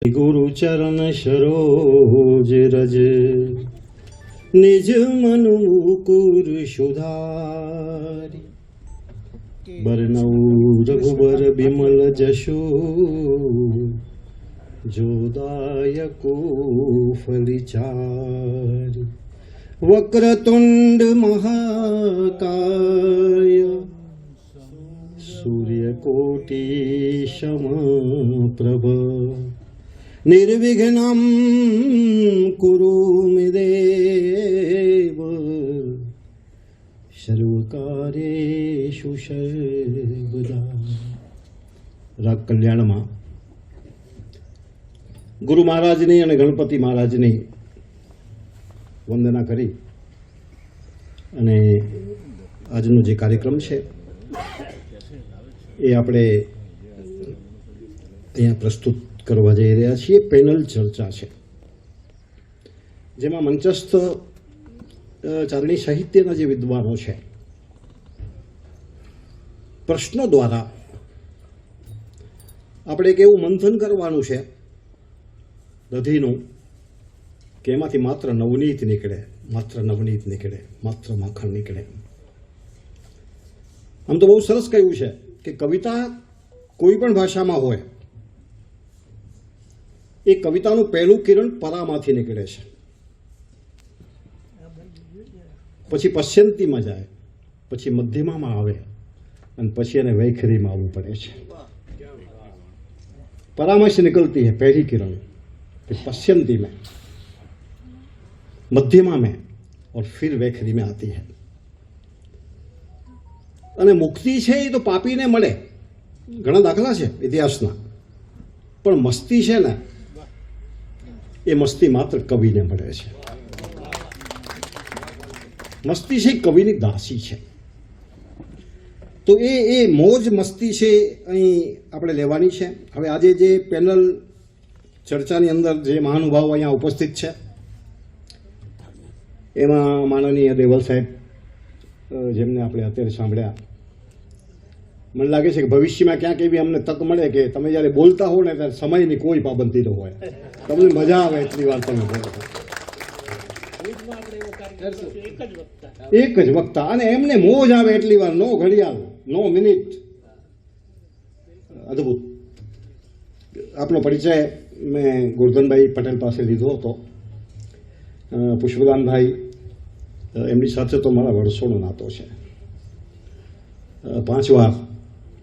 गुरु चरण सरोज रज निज मन मुकुर सुधारी बरनऊ रघुबर बिमल जशो जोदायको फलिचारी वक्रतुंड महाकाय सूर्यकोटि समप्रभ निर्विघ्नं कुरु मे देव सर्वकार्येषु सर्वदा। રાગ કલ્યાણમાં ગુરુ મહારાજની અને ગણપતિ મહારાજની વંદના કરી અને આજનો જે કાર્યક્રમ છે એ આપણે અહીંયા પ્રસ્તુત કરવા જઈ રહ્યા છીએ. પેનલ ચર્ચા છે જેમાં મંચસ્થ ચારણી સાહિત્યના જે વિદ્વાનો છે પ્રશ્નો દ્વારા આપણે એક એવું મંથન કરવાનું છે દધીનું કે એમાંથી માત્ર નવનીત નીકળે, માત્ર નવનીત નીકળે, માત્ર માખણ નીકળે. આમ તો બહુ સરસ કહ્યું છે કે કવિતા કોઈ પણ ભાષામાં હોય એ કવિતાનું પહેલું કિરણ પરામાંથી નીકળે છે, પછી પશ્ચંતીમાં જાય, પછી મધ્યમામાં આવે અને પછી એને વૈખરીમાં આવવું પડે છે. परामर्श से निकलती है पहली किरण, फिर पश्चिमी में, मध्यमा में और फिर वैखरी में आती है. અને મુક્તિ છે એ તો પાપીને મળે, ઘણા દાખલા છે ઇતિહાસના, પણ મસ્તી છે ને એ મસ્તી માત્ર કવિને મળે છે. મસ્તી છે કવિની દાસી છે. તો એ મોજ મસ્તી છે અહીં આપણે લેવાની છે. હવે આજે જે પેનલ ચર્ચાની અંદર જે મહાનુભાવો અહીંયા ઉપસ્થિત છે એમાં માનનીય દેવલ સાહેબ જેમને આપણે અત્યારે સાંભળ્યા, મને લાગે છે કે ભવિષ્યમાં ક્યાંક એવી અમને તક મળે કે તમે જ્યારે બોલતા હો ને ત્યારે સમયની કોઈ પાબંદી ન હોય, તમને મજા આવે એટલી વાર તમે બોલો. એક જ વક્તા અને એમને મોજ આવે એટલી વાર, નો ઘડિયાળ, નો મિનિટ. અદ્ભુત. આપનો પરિચય મેં ગોરધનભાઈ પટેલ પાસે લીધો હતો. પુષ્પદાનભાઈ એમની સાથે તો મારા વર્ષોનો નાતો છે. 5 વાર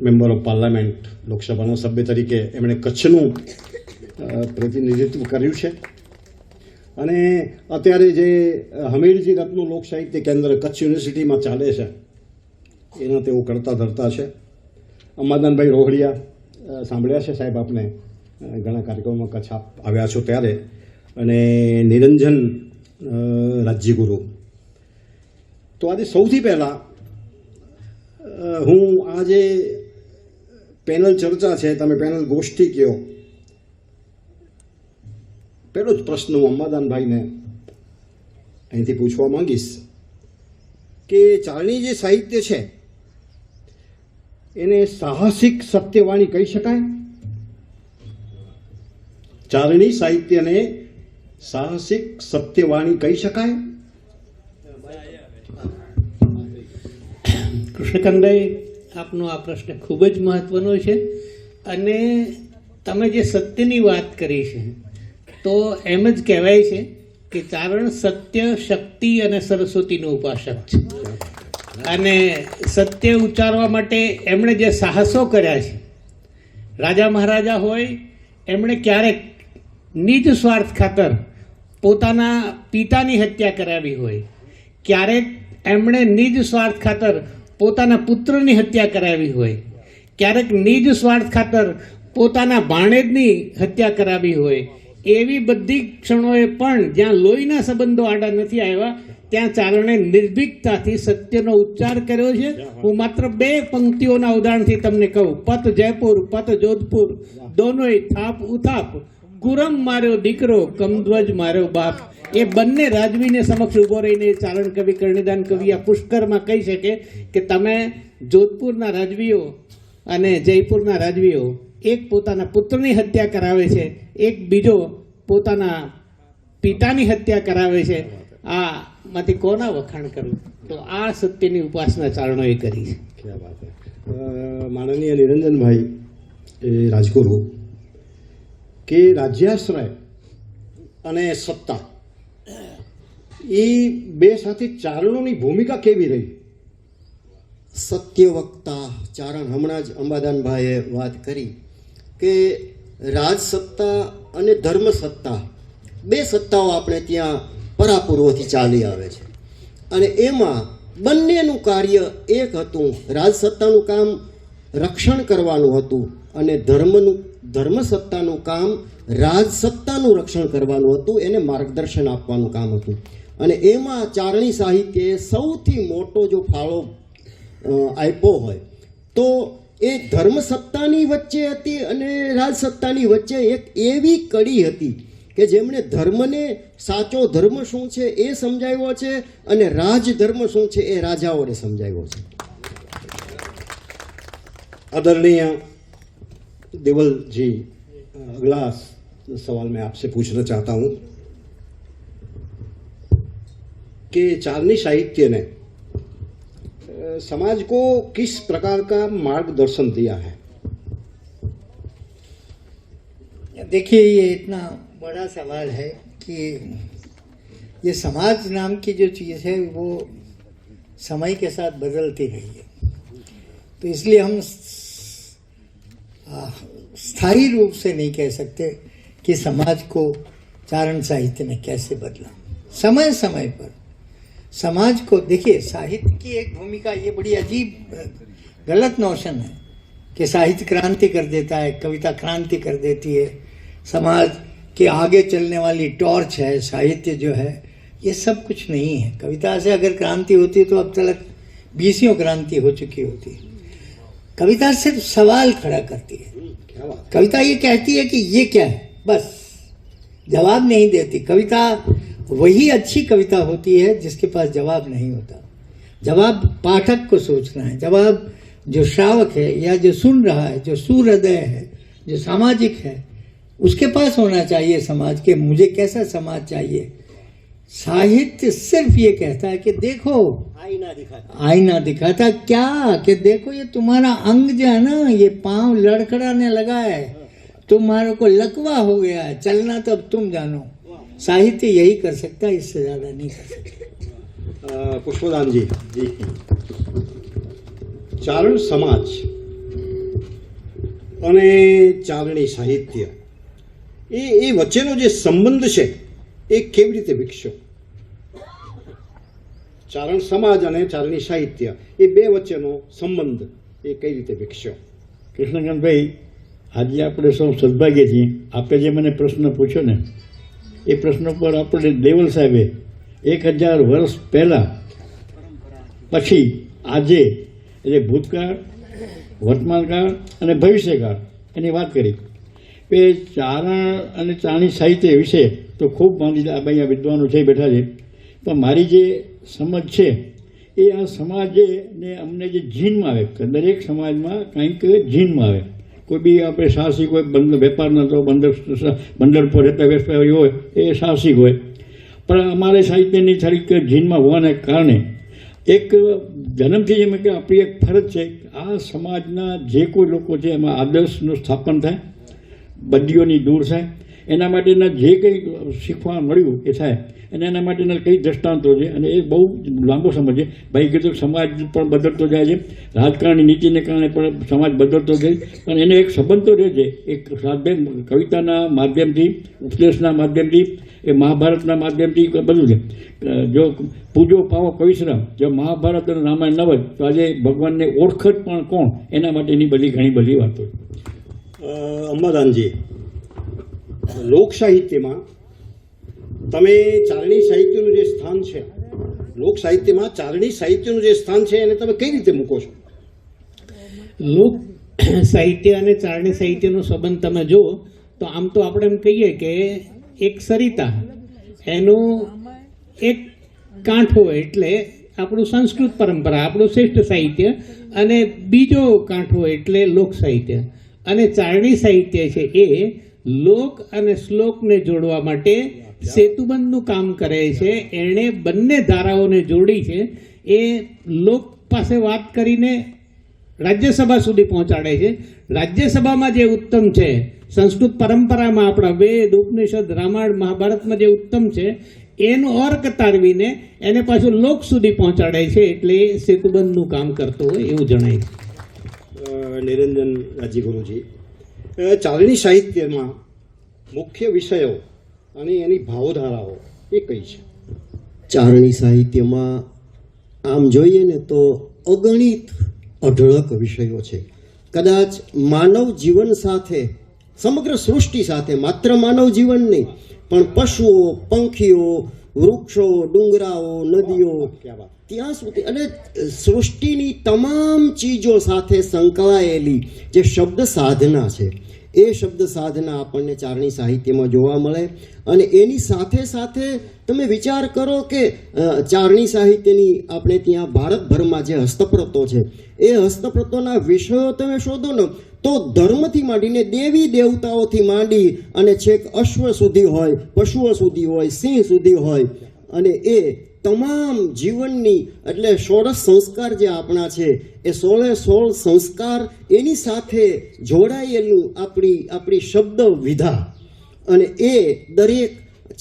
મેમ્બર ઓફ પાર્લામેન્ટ, લોકસભાના સભ્ય તરીકે એમણે કચ્છનું પ્રતિનિધિત્વ કર્યું છે અને અત્યારે જે હમીરજી રત્નું લોક સાહિત્ય કેન્દ્ર કચ્છ યુનિવર્સિટીમાં ચાલે છે એના તેઓ કરતા ધરતા છે. અંબાદાનભાઈ રોહડિયા સાંભળ્યા છે સાહેબ આપને, ઘણા કાર્યક્રમોમાં કચ્છ આવ્યા છો ત્યારે, અને નિરંજન રાજ્યગુરુ. તો આજે સૌથી પહેલાં હું આ જે પેનલ ચર્ચા છે, તમે પેનલ ગોષ્ઠી કહો, પહેલો જ પ્રશ્ન હું અંબાદાનભાઈને અહીંથી પૂછવા માંગીશ કે ચારણી જે સાહિત્ય છે એને સાહસિક સત્યવાણી કહી શકાય? ચારણી સાહિત્યને સાહસિક સત્યવાણી કહી શકાય? કૃષ્ણકાંતભાઈ, આપનો આ પ્રશ્ન ખૂબ જ મહત્વનો છે અને તમે જે સત્યની વાત કરી છે તો એમ જ કહેવાય છે કે ચારણ સત્ય, શક્તિ અને સરસ્વતીનો ઉપાસક છે. અને સત્ય ઉચ્ચારવા માટે એમણે જે સાહસો કર્યા છે, રાજા મહારાજા હોય એમણે ક્યારેક નિજ સ્વાર્થ ખાતર પોતાના પિતાની હત્યા કરાવી હોય, ક્યારેક એમણે નિજ સ્વાર્થ ખાતર પોતાના પુત્રની હત્યા કરાવી હોય, ક્યારેક નિજ સ્વાર્થ ખાતર પોતાના ભાણેજની હત્યા કરાવી હોય. એવી બધી ક્ષણોએ પણ જ્યાં લોહીના સંબંધો આડા નથી આવ્યા ત્યાં ચારણે નિર્ભીકતાથી સત્યનો ઉચ્ચાર કર્યો છે. હું માત્ર 2 પંક્તિઓના ઉદાહરણથી તમને કહું. પત જયપુર, પત જોધપુર, દોનોય થાપ ઉથાપ, કુરમ માર્યો દીકરો, કમધ્વજ માર્યો બાપ. એ બંને રાજવીને સમક્ષ ઉભો રહીને ચારણ કવિ, કર્ણિદાન કવિ આ પુષ્કરમાં કહી શકે કે તમે જોધપુરના રાજવીઓ અને જયપુરના રાજવીઓ એક પોતાના પુત્રની હત્યા કરાવે છે, એક બીજો પોતાના પિતાની હત્યા કરાવે છે. આમાંથી કોના વખાણ કરવું? તો આ સત્યની ઉપાસના ચારણોએ કરી છે. ક્યાં વાત હે. માનનીય નિરંજનભાઈ એ રાજગુરુ કે રાજ્યાશ્રય અને સત્તા એ બે સાથે ચારણોની ભૂમિકા કેવી રહી? સત્ય વક્તા ચારણ, હમણાં જ અંબાદાનભાઈએ વાત કરી કે રાજસત્તા અને ધર્મસત્તા બે સત્તાઓ આપણે ત્યાં પરાપૂર્વથી ચાલી આવે છે અને એમાં બંનેનું કાર્ય એક હતું. રાજસત્તાનું કામ રક્ષણ કરવાનું હતું અને ધર્મસત્તાનું કામ રાજસત્તાનું રક્ષણ કરવાનું હતું, એને માર્ગદર્શન આપવાનું કામ હતું. અને એમાં ચારણી સાહિત્યએ સૌથી મોટો જો ફાળો આપ્યો હોય તો એ ધર્મસત્તાની વચ્ચે હતી અને રાજસત્તાની વચ્ચે એક એવી કડી હતી કે જેમણે ધર્મને, સાચો ધર્મ શું છે એ સમજાવ્યો છે અને રાજધર્મ શું છે એ રાજાઓને સમજાવ્યો છે. आदरणीय देवल जी, अगला सवाल मैं आपसे पूछना चाहता हूं कि चारणी साहित्य ने समाज को किस प्रकार का मार्गदर्शन दिया है? देखिए, ये इतना बड़ा सवाल है कि ये समाज नाम की जो चीज़ है वो समय के साथ बदलती रही है, तो इसलिए हम स्थायी रूप से नहीं कह सकते कि समाज को चारण साहित्य ने कैसे बदला. समय समय पर समाज को, देखिए, साहित्य की एक भूमिका, ये बड़ी अजीब गलत नोशन है कि साहित्य क्रांति कर देता है, कविता क्रांति कर देती है, समाज के आगे चलने वाली टॉर्च है साहित्य जो है. ये सब कुछ नहीं है. कविता से अगर क्रांति होती तो अब तक 20 क्रांति हो चुकी होती. कविता सिर्फ सवाल खड़ा करती है. कविता ये कहती है कि ये क्या है, बस जवाब नहीं देती. कविता वही अच्छी कविता होती है जिसके पास जवाब नहीं होता. जवाब पाठक को सोचना है. जवाब जो श्रावक है या जो सुन रहा है, जो सुहृदय है, जो सामाजिक है, उसके पास होना चाहिए. समाज के, मुझे कैसा समाज चाहिए. साहित्य सिर्फ ये कहता है कि देखो, आईना दिखाता क्या, कि देखो ये तुम्हारा अंग जो है ना, ये पांव लड़खड़ाने लगा है, तुम्हारे को लकवा हो गया है, चलना तो अब तुम जानो. साहित्य यही कर सकता है, इससे ज्यादा नहीं कर सकता. पुष्पदान जी, चारण समाज અને ચારણી સાહિત્ય એ વચ્ચેનો જે સંબંધ છે એ કેવી રીતે વિકસ્યો? ચારણ સમાજ અને ચારણી સાહિત્ય એ બે વચ્ચેનો સંબંધ એ કઈ રીતે વિકસ્યો? કૃષ્ણકાંતભાઈ, આજે આપણે સૌ સદભાગ્ય છીએ. આપે જે મને પ્રશ્ન પૂછ્યો ને એ પ્રશ્ન પર આપણે દેવલ સાહેબે 1000 વર્ષ પહેલાં પછી આજે એટલે ભૂતકાળ, વર્તમાનકાળ અને ભવિષ્યકાળ એની વાત કરી. એ ચારણ અને ચારણી સાહિત્ય વિશે તો ખૂબ માની આ અહીંયા વિદ્વાનો છે બેઠા છે, પણ મારી જે સમજ છે એ આ સમાજે ને અમને જે જીનમાં આવે, દરેક સમાજમાં કંઈક જીનમાં આવે. કોઈ બી આપણે સાહસિક હોય, વેપારના તો બંદર પર રહેતા વેપારી હોય એ સાહસિક હોય, પણ અમારે સાહિત્યની થોડીક જીનમાં હોવાને કારણે એક જન્મથી એમ કે આપણી એક ફરજ છે આ સમાજના જે કોઈ લોકો છે એમાં આદર્શનું સ્થાપન થાય, બદીઓની દૂર થાય, એના માટેના જે કંઈ શીખવા મળ્યું એ થાય. અને એના માટેના કઈ દ્રષ્ટાંતો છે અને એ બહુ લાંબો સમય છે. ભાઈ કીધું સમાજ પણ બદલતો જાય છે, રાજકારણની નીતિને કારણે પણ સમાજ બદલતો જાય, પણ એને એક સંબંધ તો રહે છે. એક કવિતાના માધ્યમથી, ઉપદેશના માધ્યમથી, એ મહાભારતના માધ્યમથી બધું છે. જો પૂજો પાવો કવિશ્રામ, જો મહાભારત અને રામાયણ ન હોય તો આજે ભગવાનને ઓળખત પણ કોણ, એના માટેની બધી ઘણી બધી વાતો. અંબાદાનજી, લોક સાહિત્યમાં તમે ચારણી સાહિત્યનું જે સ્થાન છે, લોક સાહિત્યમાં ચારણી સાહિત્યનું જે સ્થાન છે એને તમે કઈ રીતે મૂકો છો? લોક સાહિત્ય અને ચારણી સાહિત્યનો સંબંધ તમે જુઓ તો આમ તો આપણે એમ કહીએ કે એક સરિતા, એનો એક કાંઠો એટલે આપણું સંસ્કૃત પરંપરા, આપણું શ્રેષ્ઠ સાહિત્ય, અને બીજો કાંઠો એટલે લોક સાહિત્ય. અને ચારણી સાહિત્ય છે એ લોક અને શ્લોકને જોડવા માટે સેતુબંધનું કામ કરે છે. એણે બંને ધારાઓને જોડી છે. એ લોક પાસે વાત કરીને રાજ્યસભા સુધી પહોંચાડે છે. રાજ્યસભામાં જે ઉત્તમ છે, સંસ્કૃત પરંપરામાં આપણા વેદ, ઉપનિષદ, રામાયણ, મહાભારતમાં જે ઉત્તમ છે એનો અર્ક તારવીને એને પાછું લોક સુધી પહોંચાડે છે. એટલે એ સેતુબંધનું કામ કરતો હોય એવું જણાય છે. નિરંજન રાજ્યગુરુજી, ચારણી સાહિત્યમાં મુખ્ય વિષયો અને એની ભાવધારાઓ એ કઈ છે? ચારણી સાહિત્યમાં આમ જોઈએ ને તો અગણિત અઢળક વિષયો છે. કદાચ માનવ જીવન સાથે, સમગ્ર સૃષ્ટિ સાથે, માત્ર માનવ જીવન નહીં પણ પશુઓ, પંખીઓ, વૃક્ષો, ડુંગરાઓ, નદીઓ, ત્યાં સુધી અને સૃષ્ટિની તમામ ચીજો સાથે સંકળાયેલી જે શબ્દ સાધના છે એ શબ્દ સાધના આપણને ચારણી સાહિત્યમાં જોવા મળે. અને એની સાથે સાથે તમે વિચાર કરો કે ચારણી સાહિત્યની આપણે ત્યાં ભારતભરમાં જે હસ્તપ્રતો છે એ હસ્તપ્રતોના વિષયો તમે શોધો ને તો ધર્મથી માંડીને દેવી દેવતાઓથી માંડી અને છેક અશ્વ સુધી હોય, પશુઓ સુધી હોય, સિંહ સુધી હોય, અને એ તમામ જીવનની એટલે 16 સંસ્કાર જે આપણા છે એ 16 સંસ્કાર એની સાથે જોડાયેલું આપણી શબ્દ વિધા, અને એ દરેક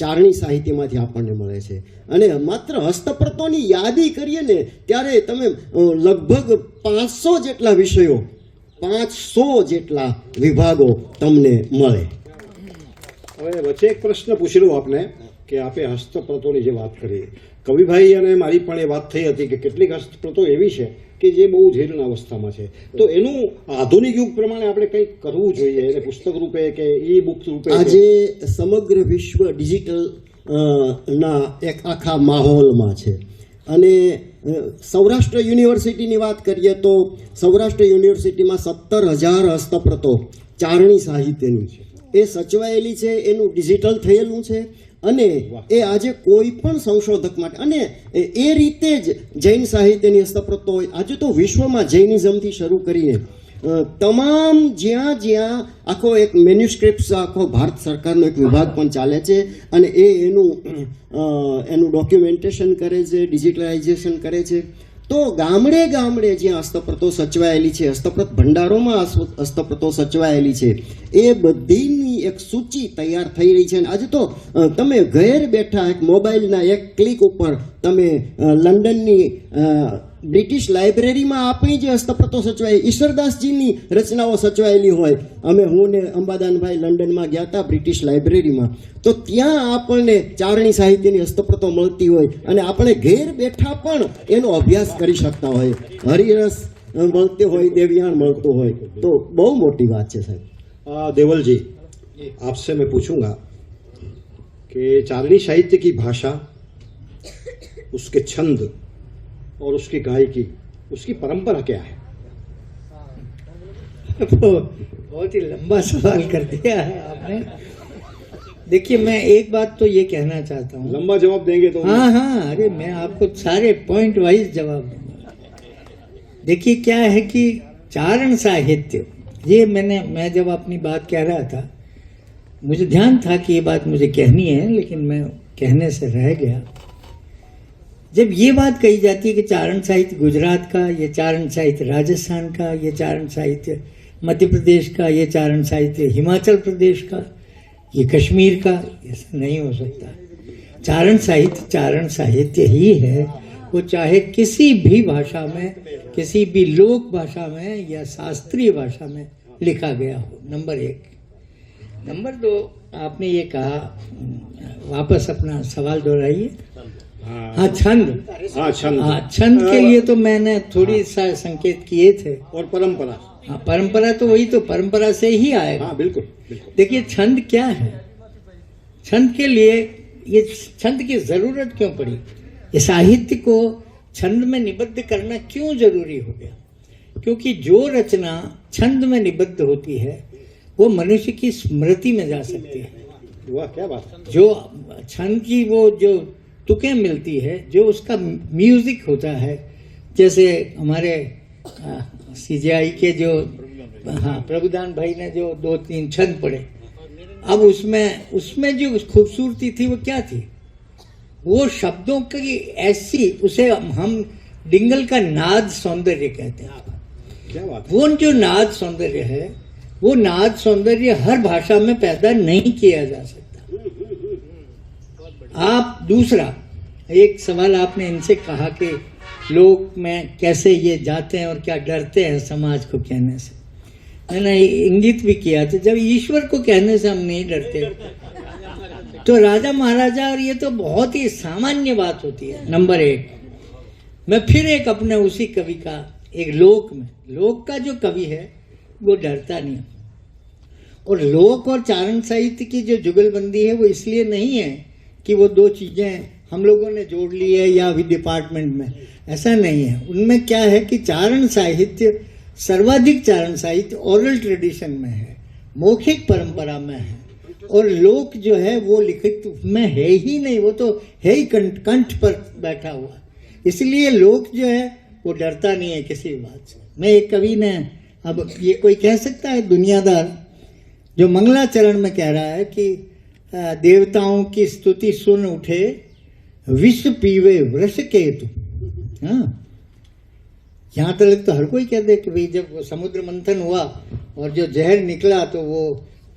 ચારણી સાહિત્યમાંથી આપણને મળે છે. અને માત્ર હસ્તપ્રતોની યાદી કરીએ ને ત્યારે તમે લગભગ 500 જેટલા વિષયો, 500 જેટલા વિભાગો તમને મળે. હવે વચ્ચે એક પ્રશ્ન પૂછી લઉં આપને કે આપે હસ્તપ્રતોની જે વાત કરી, કવિભાઈ અને મારી પણ એ વાત થઈ હતી કે કેટલીક હસ્તપ્રતો એવી છે કે જે બહુ જીર્ણ અવસ્થામાં છે, તો એનું આધુનિક યુગ પ્રમાણે આપણે કંઈક કરવું જોઈએ, એને પુસ્તક રૂપે કે ઈ બુક રૂપે. આજે સમગ્ર વિશ્વ ડિજિટલ ના એક આખા માહોલમાં છે. અને સૌરાષ્ટ્ર યુનિવર્સિટીની વાત કરીએ તો સૌરાષ્ટ્ર યુનિવર્સિટીમાં 17,000 હસ્તપ્રતો ચારણી સાહિત્યની એ સચવાયેલી છે, એનું ડિજિટલ થયેલું છે. અને એ આજે કોઈ પણ સંશોધક માટે, અને એ રીતે જ જૈન સાહિત્યની હસ્તપ્રતો હોય. આજે તો વિશ્વમાં જૈનિઝમથી શરૂ કરીને તમામ જ્યાં જ્યાં આખો એક મેન્યુસ્ક્રિપ્ટ, આખો ભારત સરકારનો એક વિભાગ પણ ચાલે છે અને એ એનું ડોક્યુમેન્ટેશન કરે છે, ડિજિટલાઇઝેશન કરે છે. તો ગામડે ગામડે જ્યાં હસ્તપ્રતો સચવાયેલી છે, હસ્તપ્રત ભંડારોમાં હસ્તપ્રતો સચવાયેલી છે, એ બધીની એક સૂચિ તૈયાર થઈ રહી છે. અને આજે તો તમે ઘેર બેઠા એક મોબાઈલના એક ક્લિક ઉપર તમે લંડનની બ્રિટિશ લાઇબ્રેરીમાં આપણી જે હસ્તપ્રતો સચવાય, ઈશ્વરદાસજીની રચનાઓ સચવાયેલી હોય. હું ને અંબાદાનભાઈ લંડનમાં ગયા હતા બ્રિટિશ લાઇબ્રેરીમાં, તો ત્યાં આપણને ચારણી સાહિત્યની હસ્તપ્રતો મળતી હોય અને આપણે ઘેર બેઠા પણ એનો અભ્યાસ કરી શકતા હોય. હરિરસ મળते હોય, દેવયાણ મળતો હોય, તો બહુ મોટી વાત છે સાહેબ. देवल जी, आपसे मैं पूछूंगा कि चारणी साहित्य की भाषा, उसके छंद और उसकी गायकी, उसकी परंपरा क्या है? बहुत ही लंबा सवाल कर दिया है आपने. देखिए, मैं एक बात तो ये कहना चाहता हूँ. लंबा जवाब देंगे तो? हाँ, अरे मैं आपको सारे पॉइंट वाइज जवाब दूंगा. देखिए, क्या है कि चारण साहित्य, ये मैं जब अपनी बात कह रहा था, मुझे ध्यान था कि ये बात मुझे कहनी है, लेकिन मैं कहने से रह गया. जब ये बात कही जाती है कि चारण साहित्य गुजरात का, ये चारण साहित्य राजस्थान का, ये चारण साहित्य मध्य प्रदेश का, ये चारण साहित्य हिमाचल प्रदेश का, ये कश्मीर का, ऐसा नहीं हो सकता. चारण साहित्य ही है. वो चाहे किसी भी भाषा में, किसी भी लोक भाषा में या शास्त्रीय भाषा में लिखा गया हो. नंबर 1. नंबर 2, आपने ये कहा, वापस अपना सवाल दोहराइए. हाँ, छंद. छंद के लिए तो मैंने थोड़ी सा संकेत किए थे. और परंपरा? हाँ, परंपरा तो वही तो, परंपरा से ही आएगा. हाँ, बिल्कुल. देखिए, छंद क्या है? छंद के लिए ये छंद की जरूरत क्यों पड़ी? ये साहित्य को छंद में निबद्ध करना क्यों जरूरी हो गया? क्योंकि जो रचना छंद में निबद्ध होती है वो मनुष्य की स्मृति में जा सकती है. वाह, क्या बात. जो छंद की वो जो तुकें मिलती है, जो उसका म्यूजिक होता है, जैसे हमारे CGI के जो हाँ प्रभुदान भाई ने जो 2-3 छंद पढ़े, अब उसमें जो खूबसूरती थी वो क्या थी? वो शब्दों की ऐसी, उसे हम डिंगल का नाद सौंदर्य कहते हैं। क्या बात वो जो नाद सौंदर्य है, वो नाद सौंदर्य हर भाषा में पैदा नहीं किया जा सकता। आप दूसरा एक सवाल आपने इनसे कहा कि लोग में कैसे ये जाते हैं और क्या डरते हैं समाज को कहने से। मैंने इंगित भी किया था, जब ईश्वर को कहने से हम नहीं डरते तो राजा महाराजा, और ये तो बहुत ही सामान्य बात होती है। नंबर 1, मैं फिर एक अपने उसी कवि का, एक लोक का जो कवि है वो डरता नहीं। और लोक और चारण साहित्य की जो जुगलबंदी है वो इसलिए नहीं है कि वो 2 चीजें हम लोगों ने जोड़ ली है या अभी डिपार्टमेंट में, ऐसा नहीं है। उनमें क्या है कि चारण साहित्य, सर्वाधिक चारण साहित्य ओरल ट्रेडिशन में है, मौखिक परंपरा में है, और लोक जो है वो लिखित में है ही नहीं, वो तो है ही कंठ पर बैठा हुआ। इसलिए लोक जो है वो डरता नहीं है किसी बात से। मैं एक कवि ने, अब ये कोई कह सकता है दुनियादार, जो मंगलाचरण में कह रहा है कि देवताओं की स्तुति सुन उठे विष पीवे वृष केतु। हाँ, यहाँ तक तो हर कोई कह दे कि भाई जब समुद्र मंथन हुआ और जो जहर निकला तो वो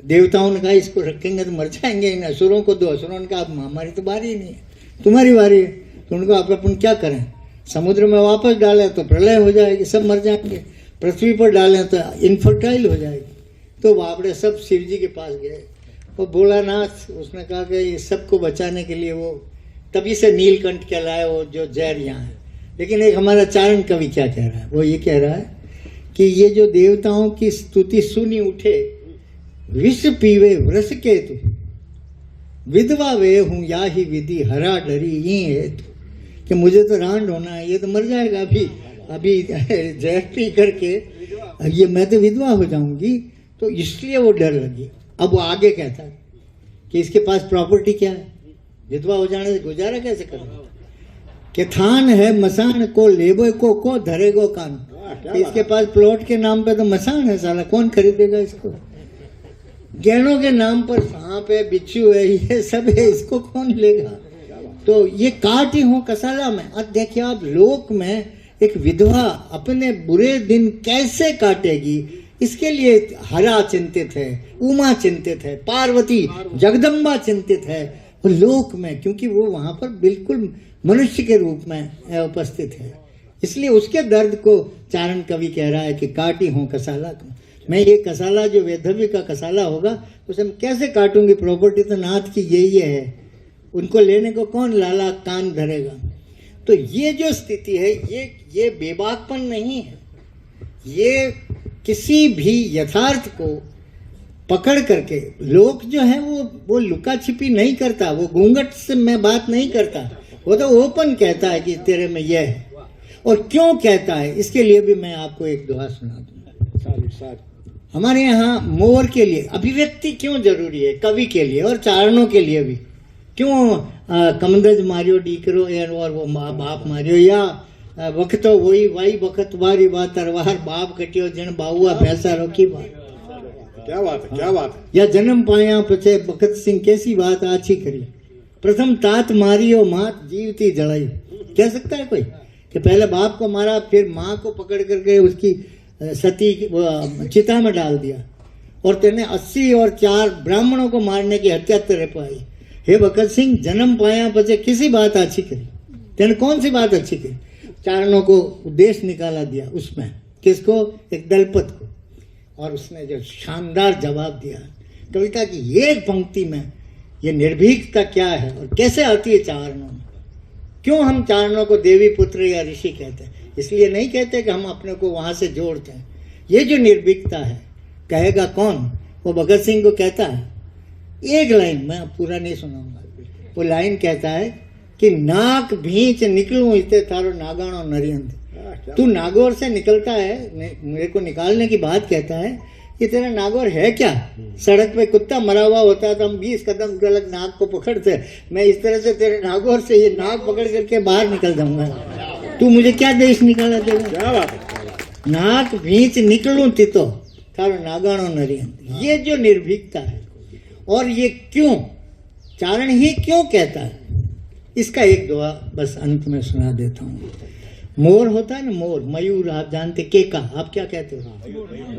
देवताओं ने कहा इसको रखेंगे तो मर जाएंगे, इन असुरों को दो। असुरों ने कहा हमारी तो बारी ही नहीं है, तुम्हारी बारी है। तो उनको आप अपन क्या करें, समुद्र में वापस डालें तो प्रलय हो जाएगी, सब मर जाएंगे, पृथ्वी पर डालें तो इनफर्टाइल हो जाएगी। तो बापड़े सब शिव जी के पास गए और भोलानाथ, उसने कहा कि इस सबको बचाने के लिए वो तभी से नीलकंठ कहलाए वो जो जहर यहाँ है। लेकिन एक हमारा चारण कवि क्या कह रहा है, वो ये कह रहा है कि ये जो देवताओं की स्तुति सुनी उठे विष पीवे वृष केतु, विधवा वे हूँ या ही विधि हरा डरी ये हेतु, कि मुझे तो रांड होना है, ये तो मर जाएगा अभी जहर पी करके, ये मैं तो विधवा हो जाऊंगी, तो इसलिए वो डर लगी। अब वो आगे कहता है कि इसके पास प्रॉपर्टी क्या है, विधवा हो जाने से गुजारा कैसे करेगा, कि थान है मसान को लेबो को धरेगो कान। इसके पास प्लॉट के नाम पे तो मसान है, साला कौन खरीदेगा इसको। गहनों के नाम पर सांप है, बिच्छू है, ये सब है, इसको कौन लेगा। तो ये काट ही हो कसाला में। अब देखिए आप, लोक में एक विधवा अपने बुरे दिन कैसे काटेगी, इसके लिए हरा चिंतित है, उमा चिंतित है, पार्वती जगदम्बा चिंतित है। और लोक में क्योंकि वो वहां पर बिल्कुल मनुष्य के रूप में उपस्थित है, इसलिए उसके दर्द को चारण कवि कह रहा है कि काटी हूं कसाला। मैं ये कसाला जो वैधव्य का कसाला होगा उसे मैं कैसे काटूंगी, प्रॉपर्टी तो नाथ की यही है, उनको लेने को कौन लाला कान धरेगा। तो ये जो स्थिति है ये बेबाकपन नहीं है, ये किसी भी यथार्थ को पकड़ करके, लोक जो है वो लुका छिपी नहीं करता, वो घूंघट से मैं बात नहीं करता, वो तो ओपन कहता है कि तेरे में यह है। और क्यों कहता है, इसके लिए भी मैं आपको एक दोहा सुना दूंगा। हमारे यहाँ मोर के लिए अभिव्यक्ति क्यों जरूरी है, कवि के लिए और चारणों के लिए भी। क्यों कमंदज मारियो डीकरो और वो बाप मारियो, या वक्तो वही वाई वक्त वारी बात तरवार बाप कटियो जन बाहुआ भैंसा रोकी बात। क्या बात है, क्या बात है। या जन्म पाया पछे भगत सिंह कैसी बात आछी करी, प्रथम तात मारियो मात जीवती जलाई। कह सकता है कोई कि पहले बाप को मारा, फिर माँ को पकड़ करके उसकी सती चिता में डाल दिया, और तेने 80 और 4 ब्राह्मणों को मारने की हत्या तेरे पाई। हे भगत सिंह, जन्म पाया पछे किसी बात अच्छी करी, तेने कौन सी बात अच्छी करी। चारणों को उद्देश्य निकाला दिया उसमें, किसको, एक दलपत को, और उसने जो शानदार जवाब दिया कविता की एक पंक्ति में, ये निर्भीकता क्या है और कैसे आती है चारणों में। क्यों हम चारणों को देवी पुत्र या ऋषि कहते हैं, इसलिए नहीं कहते कि हम अपने को वहां से जोड़ते हैं। ये जो निर्भीकता है, कहेगा कौन, वो भगत सिंह को कहता है एक लाइन, मैं पूरा नहीं सुनाऊंगा, वो लाइन कहता है कि नाक भींच निकलूं इते थारो नागाणो नरियंत। तू नागौर से निकलता है, मेरे को निकालने की बात कहता है, कि तेरा नागौर है क्या। सड़क पे कुत्ता मरा हुआ होता तो हम 20 कदम गलत नाक को पकड़ते, मैं इस तरह से तेरे नागौर से ये नाक पकड़ करके बाहर निकल जाऊंगा। तू मुझे क्या देश निकाला देगा। क्या बात है। नाक भींच निकलूं तितो थारो नागाणो नरियंत, ये जो निर्भीकता है और ये क्यों, चारण ही क्यों कहता है, इसका एक दोहा बस अंत में सुना देता हूँ। मोर होता है ना, मोर, मयूर, आप जानते, केका, आप क्या कहते हो,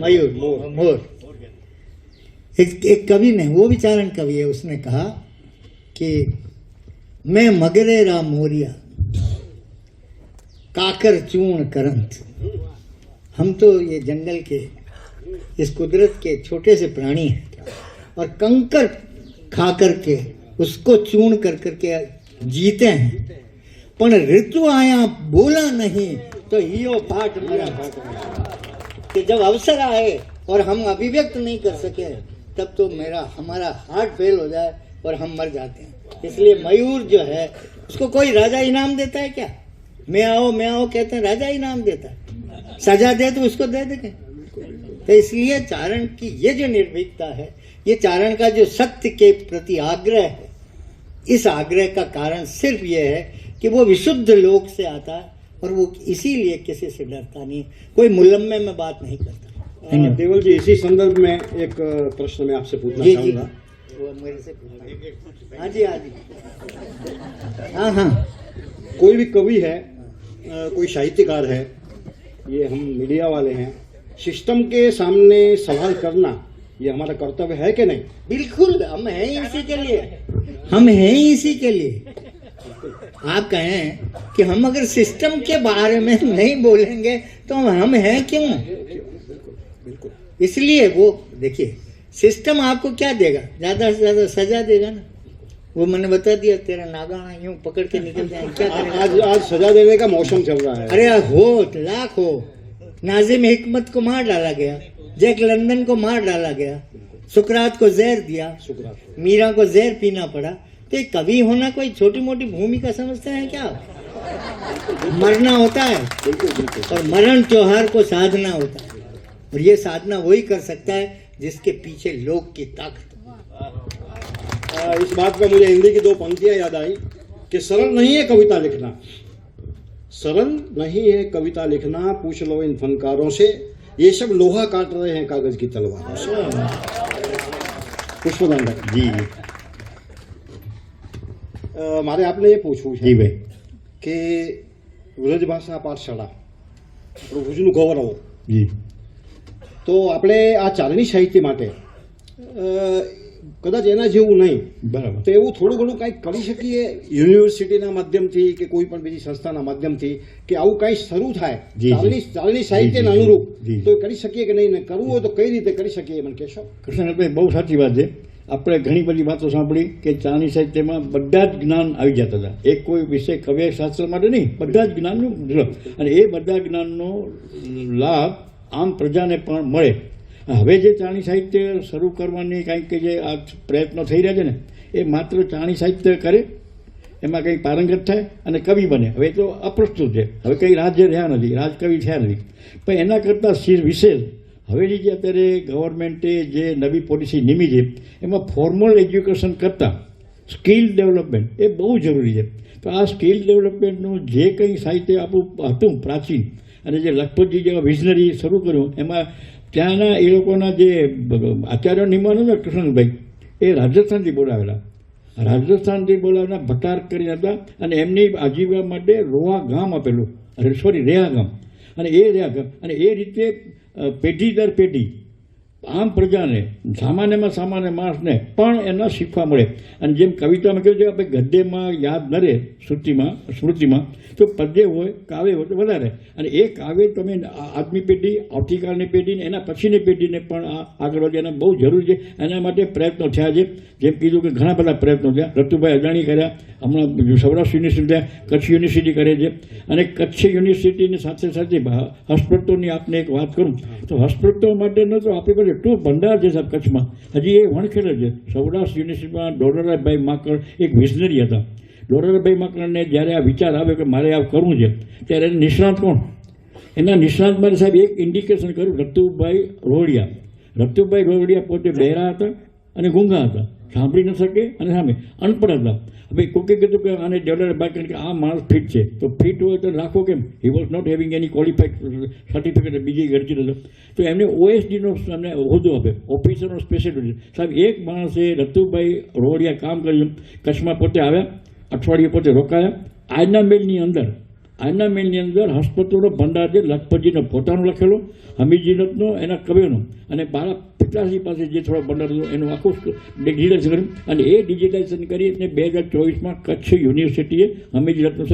मयूर, मोर। एक कवि ने, वो भी चारण कवि है, उसने कहा कि मैं मगरे रा मोरिया काकर चूर्ण करंत। हम तो ये जंगल के, इस कुदरत के छोटे से प्राणी हैं और कंकर खा करके उसको चूर्ण कर करके जीते हैं, पण ऋतु आया बोला नहीं तो हियो फाट मरा। कि जब अवसर आए और हम अभिव्यक्त नहीं कर सके तब तो हमारा हार्ट फेल हो जाए और हम मर जाते हैं। इसलिए मयूर जो है उसको कोई राजा इनाम देता है क्या? मैं आओ कहते हैं, राजा इनाम देता है, सजा दे तो उसको दे देंगे। तो इसलिए चारण की ये जो निर्भीकता है, ये चारण का जो सत्य के प्रति आग्रह है, इस आग्रह का कारण सिर्फ ये है कि वो विशुद्ध लोक से आता है और वो इसीलिए किसी से डरता नहीं, कोई मुलम्मे में बात नहीं करता। देवल जी, इसी संदर्भ में एक प्रश्न मैं आपसे पूछना चाहूँगा। वो मेरे से पूछना। हाँ जी, हाँ जी, हाँ। कोई भी कवि है, कोई साहित्यकार है, ये हम मीडिया वाले हैं, सिस्टम के सामने सवाल करना ये हमारा कर्तव्य है कि नहीं? बिल्कुल, हम हैं इसी के लिए, हम हैं इसी के लिए। आप कहें कि हम अगर सिस्टम के बारे में नहीं बोलेंगे तो हम हैं क्यों? इसलिए वो देखिए, सिस्टम आपको क्या देगा? ज्यादा से ज्यादा सजा देगा ना। वो मैंने बता दिया, तेरा नागाना यूं पकड़ के निकल जाए, क्या करेगा? आज सजा देने का मौसम चल रहा है। अरे लाख हो, नाजिम हिकमत को मार डाला गया, जैक लंदन को मार डाला गया, सुकरात को जहर दिया, मीरा को जहर पीना पड़ा। तो एक कवि होना कोई छोटी मोटी भूमिका समझते हैं क्या? मरना होता है, और मरण त्योहार को साधना होता है, और ये साधना वही कर सकता है जिसके पीछे लोक की ताकत। इस बात पे मुझे हिंदी की दो पंक्तियां याद आई कि सरल नहीं है कविता लिखना, सरल नहीं है कविता लिखना, पूछ लो इन फनकारों से, ये सब लोहा काट रहे हैं कागज की तलवारों से। पुष्पदंड जी મારે આપને એ પૂછવું છે જી ભાઈ કે વ્રજ ભાષા પાઠશાળા આપણું ભુજનું ગૌરવ, જી તો આપણે આ ચારણી સાહિત્ય માટે કદાચ એના જેવું નહીં, બરાબર, તો એવું થોડું ઘણું કંઈક કરી શકીએ યુનિવર્સિટીના માધ્યમથી કે કોઈ પણ બીજી સંસ્થાના માધ્યમથી, કે આવું કંઈ શરૂ થાય જી, ચારણી સાહિત્યને જી, અનુરૂપ, જી. તો કરી શકીએ કે નહીં, ને કરવું હોય તો કઈ રીતે કરી શકીએ, મને કહેશો? કૃષ્ણભાઈ બહુ સાચી વાત છે. આપણે ઘણી બધી વાતો સાંભળી કે ચારણી સાહિત્યમાં બધા જ જ્ઞાન આવી જતા હતા. એક કોઈ વિષય કવ્ય શાસ્ત્ર માટે નહીં, બધા જ જ્ઞાનનું અને એ બધા જ્ઞાનનો લાભ આમ પ્રજાને પણ મળે. હવે જે ચારણી સાહિત્ય શરૂ કરવાની કાંઈક કે જે આ પ્રયત્નો થઈ રહ્યા છે ને, એ માત્ર ચારણી સાહિત્ય કરે, એમાં કંઈ પારંગત થાય અને કવિ બને, હવે તો અપ્રસ્તુત છે. હવે કંઈ રાજ્ય રહ્યા નથી, રાજકવિ થયા નથી. પણ એના કરતાં વિશેષ હવેની જે અત્યારે ગવર્મેન્ટે જે નવી પોલિસી નીમી છે, એમાં ફોર્મલ એજ્યુકેશન કરતાં સ્કિલ ડેવલપમેન્ટ એ બહુ જરૂરી છે. તો આ સ્કિલ ડેવલપમેન્ટનું જે કંઈ સાહિત્ય આપણું હતું પ્રાચીન, અને જે લખપતજી જેવા વિઝનરી શરૂ કર્યું, એમાં ત્યાંના એ લોકોના જે આચાર્ય નિમવાનું ને કૃષ્ણભાઈ, એ રાજસ્થાનથી બોલાવેલા ભટાર કરીને હતા, અને એમની આજીવિકા માટે રોહા ગામ આપેલું, રેહા ગામ, અને એ રેહા ગામ, અને એ રીતે પેઢી દર પેઢી આમ પ્રજાને, સામાન્યમાં સામાન્ય માણસને પણ એના શીખવા મળે. અને જેમ કવિતામાં કહ્યું છે, આપણે ગદ્યમાં યાદ ન રહે, સ્મૃતિમાં, તો પદ્ય હોય, કાવ્ય હોય તો વધારે. અને એ કાવ્ય તમે આજની પેઢી, આવતીકાલની પેઢીને, એના પછીની પેઢીને પણ આગળ વધે, એના બહુ જરૂરી છે. એના માટે પ્રયત્નો થયા છે. જેમ કીધું કે ઘણા બધા પ્રયત્નો થયા, રતુભાઈ અદાણી કર્યા, હમણાં સૌરાષ્ટ્ર યુનિવર્સિટી થયા, કચ્છ યુનિવર્સિટી કરે છે. અને કચ્છ યુનિવર્સિટીની સાથે સાથે હસ્તપ્રતોની આપને એક વાત કરું તો હસ્તપ્રતો માટેનો તો આપણી પાસે એટલો ભંડાર છે સાહેબ કચ્છમાં, હજી એ વણખેડે છે. સૌરાષ્ટ્ર યુનિવર્સિટીમાં ડોડરાભાઈ માકડ એક વિઝનરી હતા. ડોડરાભાઈ માકડને જ્યારે આ વિચાર આવ્યો કે મારે આ કરવું છે, ત્યારે એને નિષ્ણાત કોણ? એના નિષ્ણાત માટે સાહેબ એક ઇન્ડિકેશન કર્યું, રતુભાઈ રોહડિયા પોતે બહેરા હતા અને ગુંગા હતા, સાંભળી ન શકે અને સામે અનપઢ હતા. હવે કોકે કીધું કે આને ડેવલપ બાય કે આ માણસ ફિટ છે, તો ફિટ હોય તો રાખો કેમ? He was not having any qualified certificate બીજી ગરજી હતો. તો એમને OSDનો અમને હોદ્દો આપે, ઓફિસરનો સ્પેશિયલ. સાહેબ એક માણસે રતુભાઈ રોડિયા કામ કર્યું, કચ્છમાં પોતે આવ્યા, અઠવાડિયે પોતે રોકાયા. આજના મેલની અંદર હસ્પતાલનો ભંડાર છે, લખપતજીનો પોતાનો લખેલો, હમીદજીનો એના કવિઓનો, અને બાળા પિતાશ્રી પાસે જે થોડો ભંડાર હતો એનું આખું ડિજિટાઇઝેશન કર્યું. અને એ ડિજિટાઇઝેશન કરી અને 2024માં કચ્છ યુનિવર્સિટીએ હમીદજી રત્ન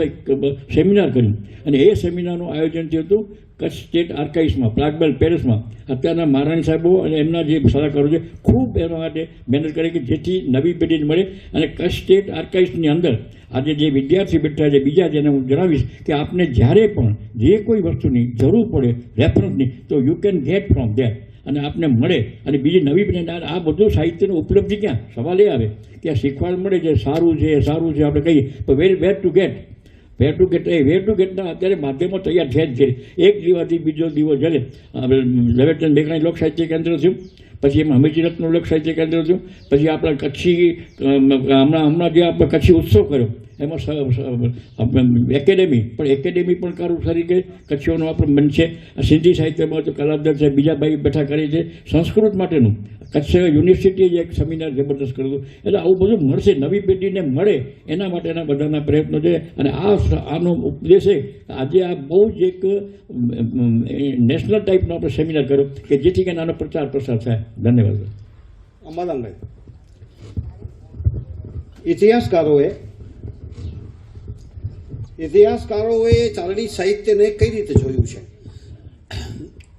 સેમિનાર કર્યું. અને એ સેમિનારનું આયોજન થયું હતું કચ્છ સ્ટેટ આર્કાઇવ્સમાં, પ્લાગબેલ પેલેસમાં. અત્યારના મહારાણી સાહેબો અને એમના જે સલાહકારો છે ખૂબ એના માટે મહેનત કરી કે જેથી નવી પેઢીને મળે. અને કચ્છ સ્ટેટ આર્કાઇવ્સની અંદર આજે જે વિદ્યાર્થી બેઠા છે, બીજા જેને હું જણાવીશ કે આપને જ્યારે પણ જે કોઈ વસ્તુની જરૂર પડે રેફરન્સની, તો you can get from that, અને આપને મળે. અને બીજી નવી પેઢી આ બધું સાહિત્યનો ઉપલબ્ધિ ક્યાં? સવાલ એ આવે કે આ શીખવાડ મળે છે, સારું છે આપણે કહીએ, તો વેર ટુ ગેટના અત્યારે માધ્યમો તૈયાર છે જ છે. એક દીવાથી બીજો દીવો જલે. ઝવેરચંદ મેઘાણી લોક સાહિત્ય કેન્દ્ર થયું, પછી એમાં હમીરજી રત્નનું લોક સાહિત્ય કેન્દ્ર થયું, પછી આપણા કચ્છી હમણાં જે આપણે કચ્છી ઉત્સવ કર્યો એમાં એકેડેમી પણ કારું સારી ગઈ, કચ્છીઓનું આપણું મન છે. સિંધી સાહિત્યમાં તો કલાદર છે, બીજા ભાઈ બેઠા કરે છે. સંસ્કૃત માટેનું કચ્છ યુનિવર્સિટીએ એક સેમિનાર જબરદસ્ત કર્યું. એટલે આવું બધું મળશે, નવી પેઢીને મળે એના માટેના બધાના પ્રયત્નો છે. અને આનો ઉપદેશ છે આજે આ બહુ જ એક નેશનલ ટાઈપનો આપણે સેમિનાર કર્યો કે જેથી કરીને આનો પ્રચાર પ્રસાર થાય. ધન્યવાદ. અંબાદાનભાઈ, ઇતિહાસકારોએ ચારણી સાહિત્યને કઈ રીતે જોયું છે?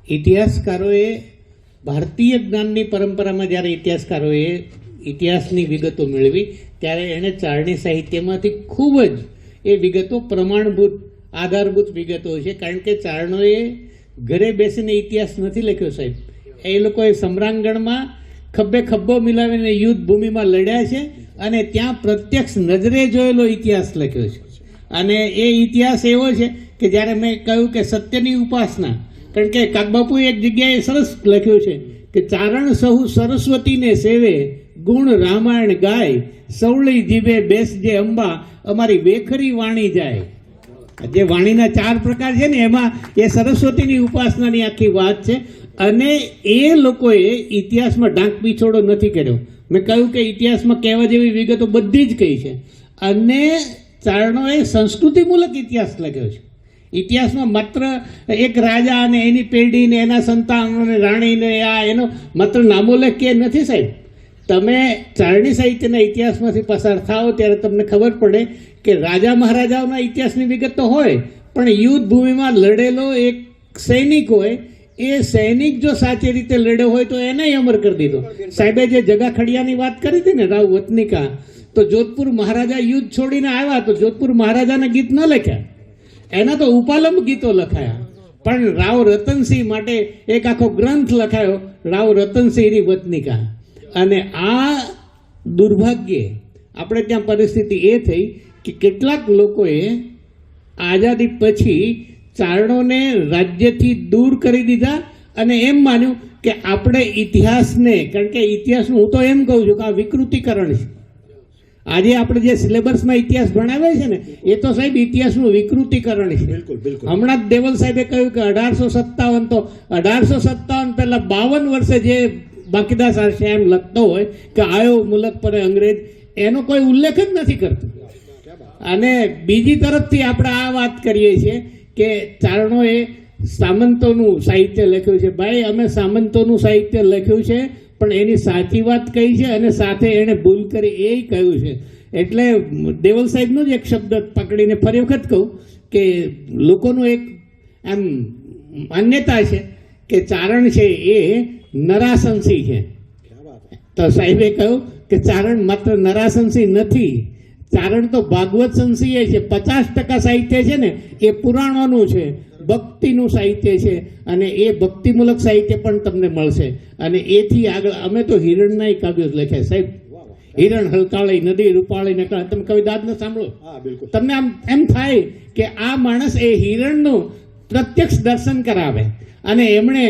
ઇતિહાસકારોએ ભારતીય જ્ઞાનની પરંપરામાં જ્યારે ઇતિહાસકારોએ ઇતિહાસની વિગતો મેળવી ત્યારે એણે ચારણી સાહિત્યમાંથી ખૂબ જ એ વિગતો પ્રમાણભૂત આધારભૂત વિગતો છે. કારણ કે ચારણોએ ઘરે બેસીને ઇતિહાસ નથી લખ્યો સાહેબ. એ લોકોએ સમરાંગણમાં ખભે ખભો મિલાવીને યુદ્ધ ભૂમિમાં લડ્યા છે અને ત્યાં પ્રત્યક્ષ નજરે જોયેલો ઇતિહાસ લખ્યો છે. અને એ ઇતિહાસ એવો છે કે જ્યારે મેં કહ્યું કે સત્યની ઉપાસના, કારણ કે કાકબાપુએ એક જગ્યાએ સરસ લખ્યું છે કે ચારણ સહુ સરસ્વતીને સેવે, ગુણ રામાયણ ગાય, સવળી જીભે બેસજે અંબા, અમારી વેખરી વાણી જાય. જે વાણીના 4 પ્રકાર છે ને એમાં એ સરસ્વતીની ઉપાસનાની આખી વાત છે. અને એ લોકોએ ઇતિહાસમાં ઢાંક પીછોડો નથી કર્યો. મેં કહ્યું કે ઇતિહાસમાં કહેવા જેવી વિગતો બધી જ કહી છે. અને ચારણોએ સંસ્કૃતિમૂલક ઇતિહાસ લખ્યો છે. ઇતિહાસમાં માત્ર એક રાજા અને એની પેઢીને એના સંતાનોને રાણીને એનો માત્ર નામોલ્લેખ કે નથી સાહેબ. તમે ચારણી સાહિત્યના ઇતિહાસમાંથી પસાર થાઓ ત્યારે તમને ખબર પડે કે રાજા મહારાજાઓના ઇતિહાસની વિગત તો હોય, પણ યુદ્ધ ભૂમિમાં લડેલો એક સૈનિક હોય, એ સૈનિક જો સાચી રીતે લડ્યો હોય તો એને અમર કરી દીધો. સાહેબે જે જગા ખડિયાની વાત કરી હતી ને, રાવ વતનિકા, તો જોધપુર મહારાજા યુદ્ધ છોડીને આવ્યા તો જોધપુર મહારાજાના ગીત ન લખ્યા, એના તો ઉપાલંબ ગીતો લખાયા. પણ રાવ રતનસિંહ માટે એક આખો ગ્રંથ લખાયો, રાવ રતનસિંહની વતનિકા. અને આ દુર્ભાગ્યે આપણે ત્યાં પરિસ્થિતિ એ થઈ કે કેટલાક લોકોએ આઝાદી પછી ચારણોને રાજ્યથી દૂર કરી દીધા અને એમ માન્યું કે આપણે ઇતિહાસને, કારણ કે ઇતિહાસનું હું તો એમ કહું છું કે આ વિકૃતિકરણ છે. આજે આપણે જે સિલેબસમાં ઇતિહાસ ભણાવે છે ને એ તો સાહેબ ઇતિહાસનું વિકૃતિકરણ છે. હમણાં જ દેવલ સાહેબે કહ્યું કે 1857 તો 1857 પહેલા 52 વર્ષે જે બાંકીદાસ એમ લખતો હોય કે આયો મુલક પર અંગ્રેજ, એનો કોઈ ઉલ્લેખ જ નથી કરતો. અને બીજી તરફથી આપણે આ વાત કરીએ છીએ કે ચારણોએ સામંતોનું સાહિત્ય લખ્યું છે. ભાઈ, અમે સામંતોનું સાહિત્ય લખ્યું છે, પણ એની સાચી વાત કહી છે અને સાથે એણે ભૂલ કરી એ કહ્યું છે. એટલે દેવલ સાહેબનો જ એક શબ્દ પકડીને ફરી વખત કહું કે લોકોનું એક આમ માન્યતા છે કે ચારણ છે એ નરાશંસી છે. તો સાહેબે કહ્યું કે ચારણ માત્ર નરાશંસી નથી, ચારણ તો ભાગવત સંશીય છે. 50% સાહિત્ય છે ને એ પુરાણોનું છે, ભક્તિનું સાહિત્ય છે. અને એ ભક્તિમૂલક સાહિત્ય પણ તમને મળશે. અને એથી આગળ અમે તો હિરણના કાવ્યો જ લખ્યા સાહેબ. હિરણ હલકાળી નદી રૂપાળી ને તમે કવિદાદ ને સાંભળો, તમને આમ એમ થાય કે આ માણસ એ હિરણનું પ્રત્યક્ષ દર્શન કરાવે. અને એમણે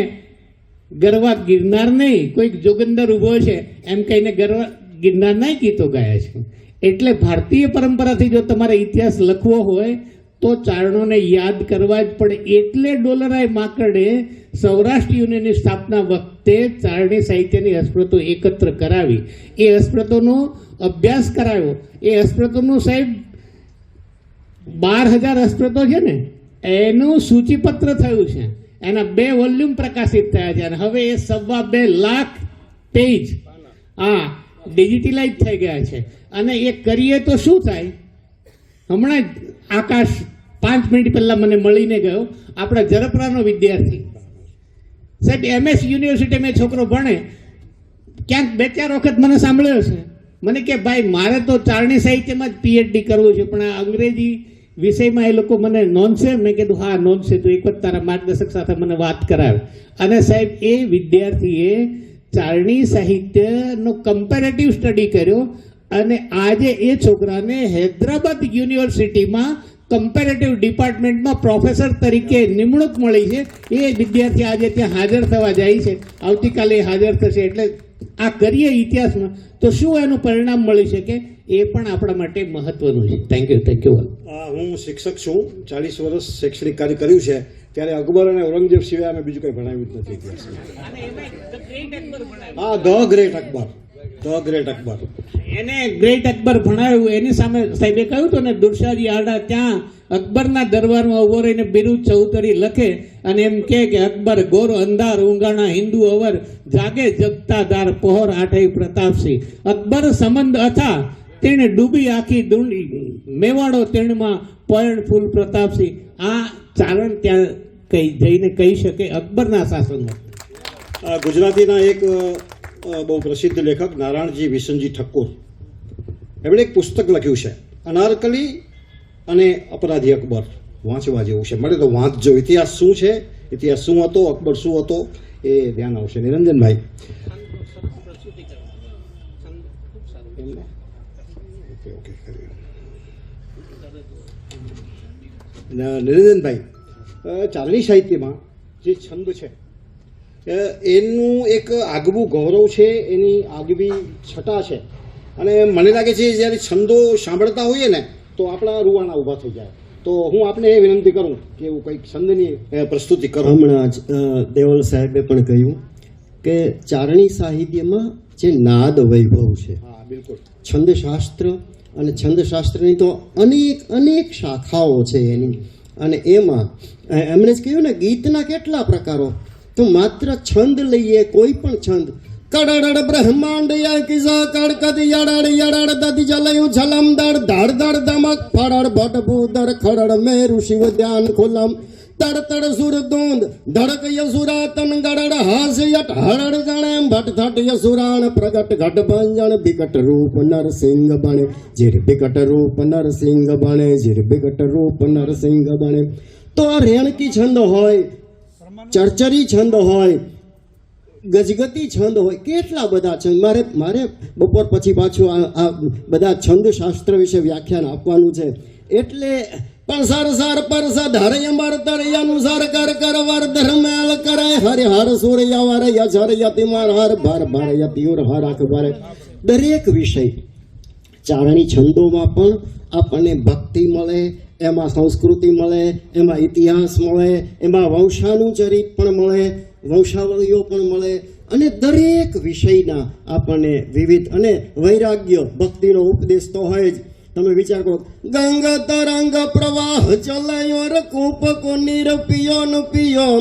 ગરવા ગિરનાર નહીં, કોઈક જોગંદર ઊભો છે એમ કહીને ગરવા ગિરનારના ગીતો ગાયા છે. એટલે ભારતીય પરંપરાથી જો તમારે ઇતિહાસ લખવો હોય તો ચારણોને યાદ કરવા જ પડે. એટલે ડોલરાય માકડે સૌરાષ્ટ્ર યુનિયનની સ્થાપના વખતે ચારણી સાહિત્યની હસ્તપ્રતો એકત્ર કરાવી, એ હસ્તપ્રતોનો અભ્યાસ કરાવ્યો. એ હસ્તપ્રતોનું સાહેબ 12,000 હસ્તપ્રતો છે ને, એનું સૂચિપત્ર થયું છે, એના 2 વોલ્યુમ પ્રકાશિત થયા છે અને હવે એ 2.25 લાખ પેજ ડિજિટલાઇઝ થઈ ગયા છે. અને એ કરીએ તો શું થાય? હમણાં જ આકાશ 5 મિનિટ પહેલા મને મળીને ગયો, આપણા જરપરાનો વિદ્યાર્થી સાહેબ, MS યુનિવર્સિટીમાં છોકરો ભણે, ક્યાંક 2-4 વખત મને સાંભળ્યો છે, મને કે ભાઈ મારે તો ચારણી સાહિત્યમાં જ PhD કરવું છે, પણ આ અંગ્રેજી વિષયમાં એ લોકો મને નોંધશે. મેં કીધું હા નોંધશે, તો એક વખત તારા માર્ગદર્શક સાથે મને વાત કરાવે. અને સાહેબ એ વિદ્યાર્થીએ ચારણી સાહિત્યનો કમ્પેરેટિવ સ્ટડી કર્યો અને આજે એ છોકરાને હૈદરાબાદ યુનિવર્સિટીમાં કમ્પેરેટિવ ડિપાર્ટમેન્ટમાં પ્રોફેસર તરીકે નિમણૂક મળી છે. એ વિદ્યાર્થી આજે ત્યાં હાજર થવા જાય છે, આવતીકાલે હાજર થશે. એટલે આ કરીએ ઇતિહાસમાં તો શું એનું પરિણામ મળી શકે, એ પણ આપણા માટે મહત્વનું છે. Thank you. હું શિક્ષક છું, 40 વર્ષ શૈક્ષણિક કાર્ય કર્યું છે. ત્યારે અકબર અને ઔરંગઝેબ સિવાય અમે બીજું કંઈ ભણાવ્યું જ નથી ઇતિહાસમાં. હા, ધ ગ્રેટ અકબર. એને ગ્રેટ અકબર ભણાવ્યું. એની સામે સાહેબે કહ્યું હતું ને, દુરશાજી આડા ત્યાં અકબરના દરબારમાં ઉભો રહીને બિરુદ ચૌધરી લખે અને એમ કે અકબર ગોર અંધાર ઊંઘાણા હિન્દુ અવર જાગે જગતા દાર પહોર આઠઈ પ્રતાપસિંહ. અકબર સંબંધ અથા તેણે ડૂબી આખી દુંડી, મેવાડો તેણમાં પયણ ફૂલ પ્રતાપસિંહ. આ ચારણ ત્યાં જઈને કહી શકે અકબરના શાસનમાં. ગુજરાતીના એક બહુ પ્રસિદ્ધ લેખક નારાયણજી વિશનજી ઠક્કર, એમણે એક પુસ્તક લખ્યું છે અનારકલી અને અપરાધી અકબર. વાંચવા જેવું છે, મળે તો વાંચજો. ઇતિહાસ શું છે, ઇતિહાસ શું હતો, અકબર શું હતો, એ ધ્યાન આવશે. નિરંજનભાઈ, નિરંજનભાઈ, ચારણી સાહિત્યમાં જે છંદ છે એનું એક આગવું ગૌરવ છે, એની આગવી છટા છે. અને મને લાગે છે જ્યારે છંદો સાંભળતા હોઈએ ને તો આપણા રૂવાણા ઊભા થઈ જાય. તો હું આપને એ વિનંતી કરું કે એવું કંઈક છંદની પ્રસ્તુતિ કરો. હમણાં જ દેવલ સાહેબે પણ કહ્યું કે ચારણી સાહિત્યમાં જે નાદ વૈભવ છે, હા બિલકુલ, છંદશાસ્ત્ર અને છંદશાસ્ત્રની તો અનેક શાખાઓ છે એની. અને એમાં એમણે જ કહ્યું ને, ગીતના કેટલા પ્રકારો. તો માત્ર છંદ લઈએ, કોઈ પણ છંદ, કડડ બ્રહ્માંડ કિસા કડકદ યડડ યડડ દદ જલયું ઝલમ દડ ધડ ધડ ધમક ફડડ ભટ ભૂદર ખડડ મેરુ શિવ ધ્યાન ખુલમ તડ તડ સુર દૂંદ ધડક યસુરા તન ગડડ હાસ યટ હડડ ગણે ભટ થટ યસુરાણ પ્રગટ ઘટ ભંજન વિકટ રૂપ નરસિંહ બણે. જીર વિકટ રૂપ નરસિંહ બણે, જીર વિકટ રૂપ નરસિંહ બણે. તો આ રેણકી છંદ હોય, ચરચરી છંદ હોય, ગજગતી છંદ હોય, કેટલા બધા છંદ. મારે બપોર પછી પાછું આ બધા છંદ શાસ્ત્ર વિશે વ્યાખ્યાન આપવાનું છે. એટલે પણ સર પરસ ધરય મર તરય અનુસાર કર કર વર ધર્મેલ કરે હરે હર સૂર્ય વર યજર યતિ મર હર ભર ભર યતિ ઉર હર અકબર. દરેક વિષય ચારણી છંદોમાં પણ આપણને ભક્તિ મળે, એમાં સંસ્કૃતિ મળે, એમાં ઇતિહાસ મળે, એમાં વંશાનું ચરિત્ર પણ મળે, વંશાવળીઓ પણ મળે. અને દરેક વિષયના આપણને વિવિધ અને વૈરાગ્ય ભક્તિનો ઉપદેશ તો હોય જ. તમે વિચાર કરો, ગંગ તરંગ પ્રવાહ ચલયો કૂપ કો નીર પિયો ન પિયો,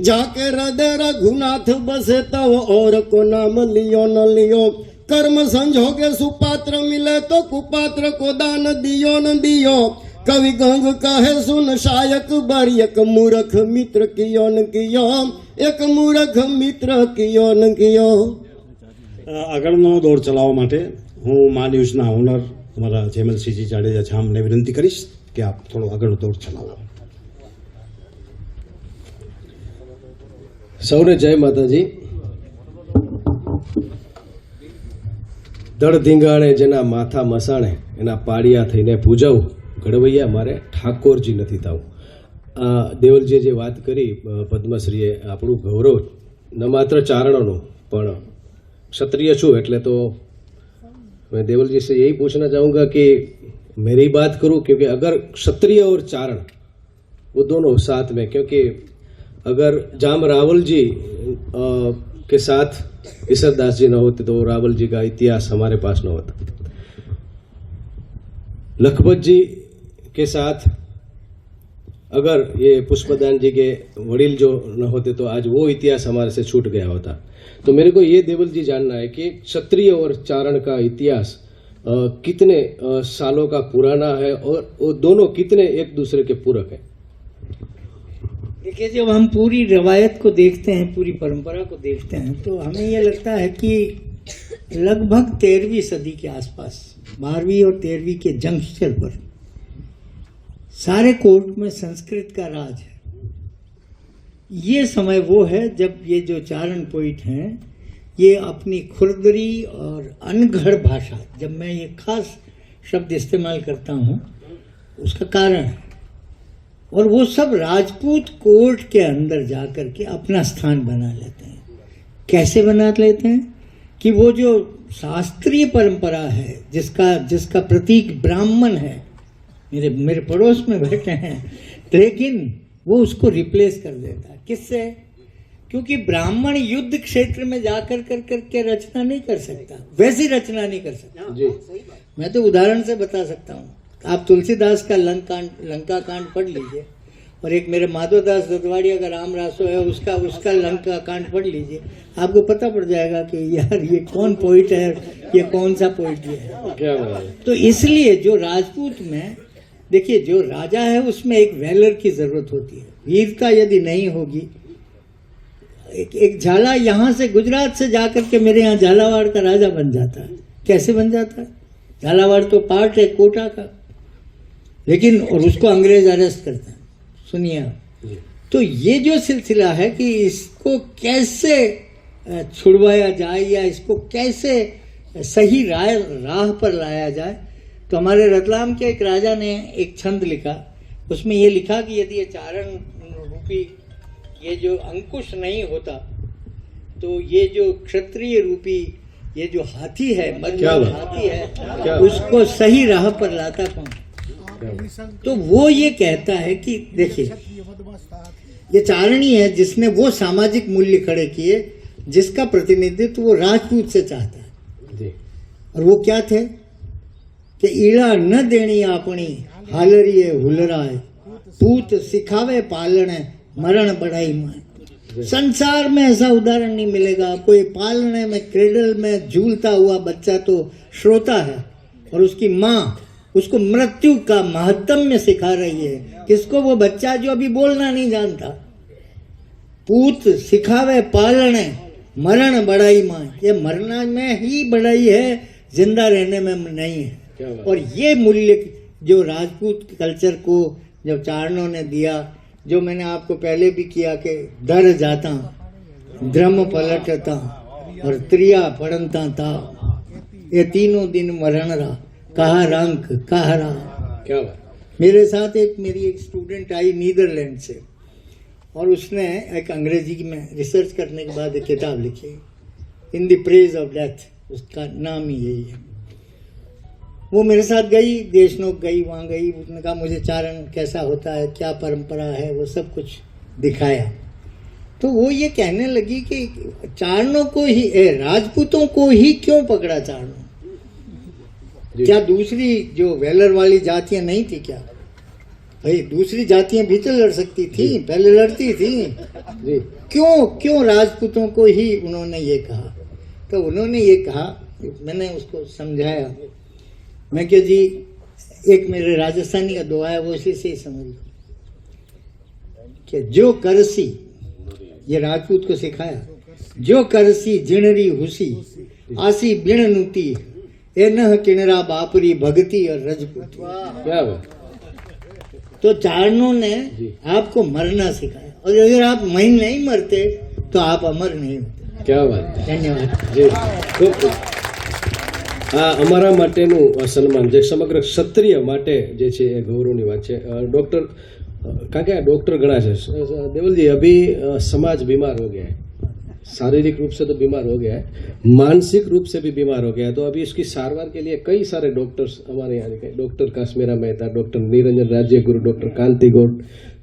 જાકે હૃદય રઘુનાથ બસે તવ ઓર કો નામ લિયો ન લિયો. કર્મ સંજોગે સુપાત્ર મિલે તો કુપાત્ર કો દાન દિયો ન દિયો. કવિ ગંગ કહે સુન શાયક બર એક મૂર્ખ મિત્ર કિયો ન કિયો, એક મૂર્ખ મિત્ર કિયો ન કિયો. આગળનો દોર ચલાવવા માટે હું મા ન્યૂઝના ઓનર અમારા જેમલસિંહજી જાડેજા છે, અમને વિનંતી કરીશ કે આપ થોડો આગળ દોર ચલાવો. સૌને જય માતાજી. ધડ ધીંગાણે જેના માથા મસાણે એના પાડિયા થઈને પૂજાવું, ઘડવૈયા મારે ઠાકોરજી નથી થવું. દેવલજીએ જે વાત કરી પદ્મશ્રીએ, આપણું ગૌરવ ન માત્ર चारणों પણ क्षत्रिय छूँ એટલે तो मैं देवल जी से यही पूछना चाहूँगा कि मेरी बात करूँ, क्योंकि अगर क्षत्रिय और चारण वो दोनों साथ में, क्योंकि अगर जाम रावल जी के साथ ईसरदास जी न होते तो रावल जी का इतिहास हमारे पास न होता। लखपत जी के साथ अगर ये पुष्पदान जी के वडील जो न होते तो आज वो इतिहास हमारे से छूट गया होता। तो मेरे को ये देवल जी जानना है कि क्षत्रिय और चारण का इतिहास कितने सालों का पुराना है और वो दोनों कितने एक दूसरे के पूरक हैं। देखिए, जब हम पूरी रवायत को देखते हैं, पूरी परंपरा को देखते हैं, तो हमें ये लगता है कि लगभग 13वीं सदी के आसपास, 12वीं और 13वीं के जंक्शन पर सारे कोर्ट में संस्कृत का राज है। ये समय वो है जब ये जो चारण पोइट हैं, ये अपनी खुरदरी और अनगढ़ भाषा, जब मैं ये खास शब्द इस्तेमाल करता हूँ उसका कारण है, और वो सब राजपूत कोर्ट के अंदर जाकर के अपना स्थान बना लेते हैं। कैसे बना लेते हैं कि वो जो शास्त्रीय परंपरा है, जिसका प्रतीक ब्राह्मण है, मेरे पड़ोस में बैठे हैं, लेकिन वो उसको रिप्लेस कर देता है। किससे? क्योंकि ब्राह्मण युद्ध क्षेत्र में जाकर करके रचना नहीं कर सकता, वैसी रचना नहीं कर सकता जी। मैं तो उदाहरण से बता सकता हूँ। आप तुलसीदास का लंका कांड पढ़ लीजिए, और एक मेरे माधवदास दत्तवाड़िया का राम रासो है, उसका लंका कांड पढ़ लीजिए, आपको पता पड़ जाएगा कि यार ये कौन पोइट है, ये कौन सा पोइट है। क्या बात है। तो इसलिए जो राजपूत में देखिए, जो राजा है उसमें एक वेलर की जरूरत होती है। वीरता यदि नहीं होगी, एक झाला यहाँ से गुजरात से जाकर के मेरे यहाँ झालावाड़ का राजा बन जाता है। कैसे बन जाता है? झालावाड़ तो पार्ट है कोटा का, लेकिन और उसको अंग्रेज अरेस्ट करते हैं। सुनिए आप, तो ये जो सिलसिला है कि इसको कैसे छुड़वाया जाए या इसको कैसे सही राह पर लाया जाए, तो हमारे रतलाम के एक राजा ने एक छंद लिखा। उसमें ये लिखा कि यदि ये चारण रूपी ये जो अंकुश नहीं होता, तो ये जो क्षत्रिय रूपी ये जो हाथी है, मजबूत हाथी है, उसको सही राह पर लाता कौन? तो वो ये कहता है कि देखिए, ये चारणी है जिसने वो सामाजिक मूल्य खड़े किए जिसका प्रतिनिधित्व वो राजपूत से चाहता है। और वो क्या थे कि ईड़ा न देनी अपनी हालरिए हुलराए, पूत सिखावे पालने मरण बढ़ाई माए। संसार में ऐसा उदाहरण नहीं मिलेगा आपको। ये पालने में, क्रेडल में झूलता हुआ बच्चा तो श्रोता है, और उसकी माँ उसको मृत्यु का महत्म्य सिखा रही है। किसको? वो बच्चा जो अभी बोलना नहीं जानता। पूत सिखावे पालने मरण बढ़ाई माँ, ये मरना में ही बढ़ाई है, जिंदा रहने में नहीं है। और ये मूल्य जो राजपूत कल्चर को जब चारणों ने दिया, जो मैंने आपको पहले भी किया कि दर जाता ध्रम पलटता और त्रिया पड़नता था, ये तीनों दिन मरण रहा, कहा रंग कहा रहा। क्या बात। मेरे साथ मेरी एक स्टूडेंट आई नीदरलैंड से, और उसने एक अंग्रेजी में रिसर्च करने के बाद एक किताब लिखी, in the praise of death, उसका नाम ही यही है। वो मेरे साथ गई, देशनोक गई, वहाँ गई, उसने कहा मुझे चारण कैसा होता है, क्या परंपरा है, वो सब कुछ दिखाया। तो वो ये कहने लगी कि चारणों को ही, राजपूतों को ही क्यों पकड़ा चारणों? क्या दूसरी जो वेलर वाली जातियां नहीं थी क्या? भाई दूसरी जातियां भी तो लड़ सकती थी, पहले लड़ती थी। क्यों राजपूतों को ही उन्होंने ये कहा? तो उन्होंने ये कहा, मैंने उसको समझाया, मैं क्या जी, एक मेरे राजस्थानी का दुआ है, वो इसी से ही समझ लो कि जो करसी, ये राजपूत को सिखाया, जो करसी जिणरी हुसी आसी बिण नुती ए न किणरा बापरी भगती और रजपूती। क्या बात। तो चारणों ने आपको मरना सिखाया, और अगर आप नहीं मरते तो आप अमर नहीं होते। क्या बात। धन्यवाद जी, खूब આ અમારા માટેનું સન્માન જે સમગ્ર ક્ષત્રિય માટે જે છે એ ગૌરવની વાત છે। ડૉક્ટર, કારણ કે આ ડૉક્ટર ઘણા છે, देवल जी अभी समाज बीमार हो गया है, शारीरिक रूप से तो बीमार हो गया है, मानसिक रूप से भी बीमार हो गया है। तो अभी इसकी सारवार के लिए कई सारे डॉक्टर्स हमारे यहाँ के, doctor Kashmira Mehta, doctor Niranjan Rajyaguru, doctor Kanti Gaur,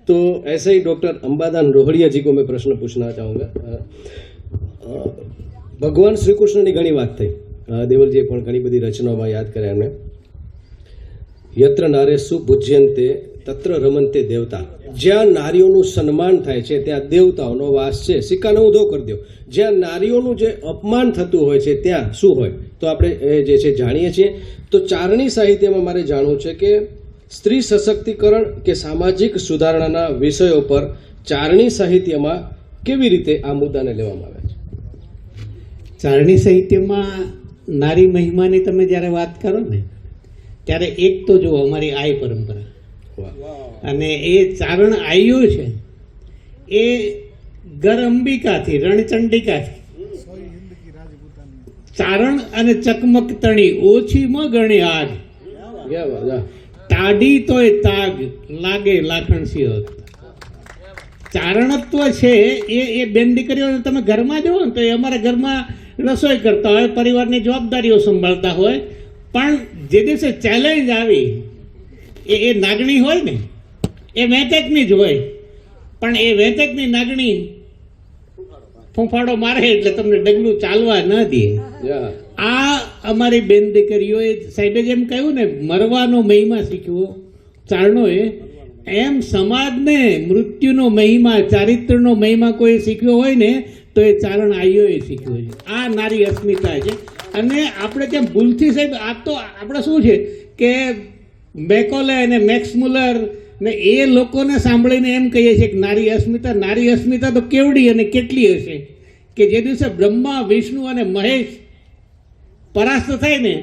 तो ऐसे ही डॉक्टर अंबादान रोहड़िया जी को मैं प्रश्न पूछना चाहूँगा। ભગવાન શ્રી કૃષ્ણની ઘણી વાત થઈ, દેવલજીએ પણ ઘણી બધી રચનાઓમાં યાદ કર્યા એમને. યત્ર નારેસુ પૂજ્યંતે તત્ર રમંતે દેવતા. જ્યાં નારીઓનું સન્માન થાય છે ત્યાં દેવતાઓનો વાસ છે. સિક્કાને ઊંધો કરી દો. જ્યાં નારીઓનું જે અપમાન થતું હોય છે ત્યાં શું હોય? તો આપણે જે છે જાણીએ છીએ. તો ચારણી સાહિત્યમાં મારે જાણવું છે કે સ્ત્રી સશક્તિકરણ કે સામાજિક સુધારણાના વિષયો પર ચારણી સાહિત્યમાં કેવી રીતે આ મુદ્દાને લેવામાં આવે છે? ચારણી સાહિત્યમાં નારી મહિમાની તમે જ્યારે વાત કરો ને ત્યારે એક તો જુઓ અમારી આય પરંપરા, અને એ ચારણ આઈઓ છે એ ગર અંબિકાથી રણચંડિકાથી ચારણ અને ચકમક તણી ઓછીમાં ગણે આગ, તાડી તોય તાગ લાગે લાખણ સિંહ. ચારણત્વ છે એ બેન દીકરીઓને તમે ઘરમાં જુઓ ને તો એ અમારા ઘરમાં રસોઈ કરતા હોય, પરિવારની જવાબદારીઓ સંભાળતા હોય, પણ જે દિવસે ચેલેન્જ આવી એ નાગણી હોય ને એ વેંતકની જ હોય, પણ એ વેંતકની નાગણી ફૂંફાડો મારે એટલે તમને ડગલું ચાલવા ન દે. આ અમારી બેન દીકરીઓએ, સાહેબે જેમ કહ્યું ને મરવાનો મહિમા શીખ્યો ચારણોએ, એમ સમાજને મૃત્યુનો મહિમા, ચારિત્રનો મહિમા કોઈ શીખ્યો હોય ને તો એ ચારણ આઈઓએ શીખ્યો છે. આ નારી અસ્મિતા છે. અને આપણે કેમ ભૂલથી સાહેબ, આ તો આપણે શું છે કે મેકોલે અને મેક્સ મુલર ને એ લોકોને સાંભળીને એમ કહીએ છીએ કે નારી અસ્મિતા તો કેવડી અને કેટલી હશે કે જે દિવસે બ્રહ્મા, વિષ્ણુ અને મહેશ પરાસ્ત થાય ને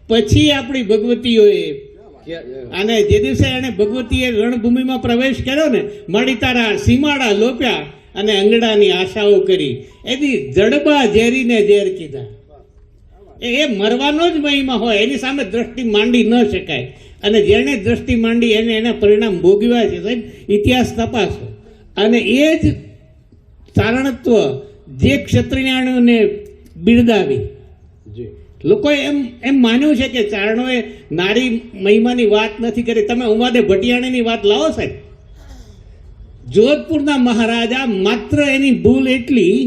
પછી આપણી ભગવતીઓએ, અને જે દિવસે એને ભગવતીએ રણભૂમિમાં પ્રવેશ કર્યો ને, માડી તારા સીમાડા લોપ્યા અને અંગડાની આશાઓ કરી, એની જડબા ઝેરીને ઝેર કીધા. એ મરવાનો જ મહિમા હોય, એની સામે દ્રષ્ટિ માંડી ન શકાય. અને જેણે દ્રષ્ટિ માંડી એને એના પરિણામ ભોગવ્યા છે સાહેબ, ઇતિહાસ તપાસો. અને એ જ ચારણત્વ જે ક્ષત્રિયાણીઓને બિરદાવી, લોકોએ એમ માન્યું છે કે ચારણોએ નારી મહિમાની વાત નથી કરી. તમે ઉમાદે ભટિયાણીની વાત લાવો સાહેબ, જોધપુરના મહારાજા, માત્ર એની ભૂલ એટલી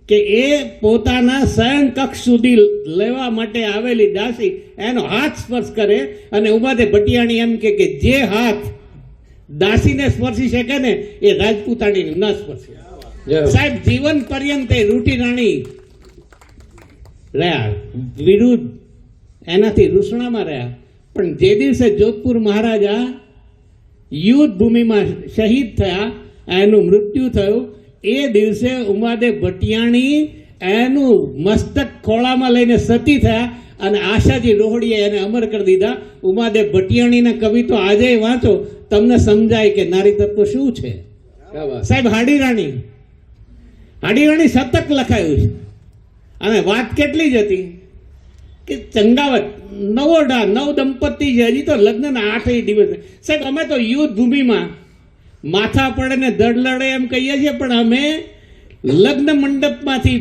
કે એ પોતાના શયન કક્ષ સુધી લેવા માટે આવેલી દાસી એનો હાથ સ્પર્શ કરે, અને ઉમાદે ભટિયાણી એમ કે જે હાથ દાસીને સ્પર્શી શકે ને એ રાજપૂતાણીને ન સ્પર્શે. સાહેબ જીવન પર્યંત રૂટી રાણી રહ્યા, વિરુદ્ધ એનાથી રૂસણામાં રહ્યા. પણ જે દિવસે જોધપુર મહારાજા યુદ્ધ ભૂમિમાં શહીદ થયા, એનું મૃત્યુ થયું, એ દિવસે ઉમાદે ભટિયાણી એનું મસ્તક ખોળામાં લઈને સતી થયા, અને આશાજી રોહડીએ એને અમર કરી દીધા. ઉમાદે ભટિયાણીના કવિતો આજે વાંચો, તમને સમજાય કે નારી તત્વ શું છે. સાહેબ હાડીરાણી શતક લખાયું છે, અને વાત કેટલી જ હતી કે ચંગાવત નવોઢા નવ દંપતી છે, હજી તો લગ્નના 8 દિવસ. સાહેબ અમે તો યુદ્ધ ભૂમિમાં માથા પડે ને ધડ લડે એમ કહીએ છીએ, પણ અમે લગ્ન મંડપમાંથી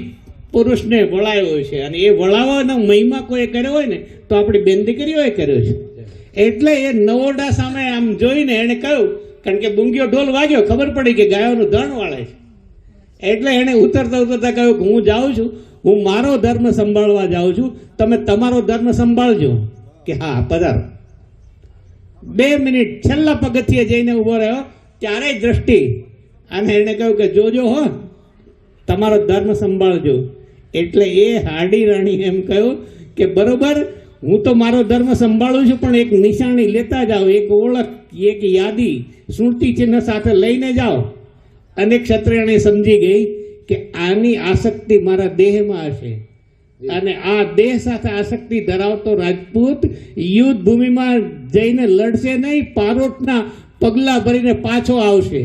પુરુષને વળાયો છે, અને એ વળાવવાનો મહિમા કોઈ કર્યો હોય ને તો આપણી બેન દીકરીઓએ કર્યો છે. એટલે એ નવોઢા સામે આમ જોઈને એણે કહ્યું, કારણ કે બુંગીઓ ઢોલ વાગ્યો, ખબર પડી કે ગાયોનું ધણ વાળે છે, એટલે એણે ઉતરતા કહ્યું કે હું જાઉં છું, હું મારો ધર્મ સંભાળવા જાઉં છું, તમે તમારો ધર્મ સંભાળજો. કે હા પધારો. 2 મિનિટ છેલ્લા પગથિયે જઈને ઊભો રહ્યો, ત્યારે દ્રષ્ટિ, અને એણે કહ્યું કે જોજો હો, તમારો ધર્મ સંભાળજો. એટલે એ હાડી રાણી એમ કહ્યું કે બરોબર, હું તો મારો ધર્મ સંભાળું છું, પણ એક નિશાની લેતા જાઓ, એક ઓળખ, એક યાદી સ્મૃતિ ચિહ્ન સાથે લઈને જાઓ. અને ક્ષત્રિયાણી સમજી ગઈ કે આની આસક્તિ મારા દેહમાં હશે, અને આ દેહ સાથે આસક્તિ ધરાવતો રાજપૂત યુદ્ધ ભૂમિમાં જઈને લડશે નહીં, પારોટના પગલા ભરીને પાછો આવશે.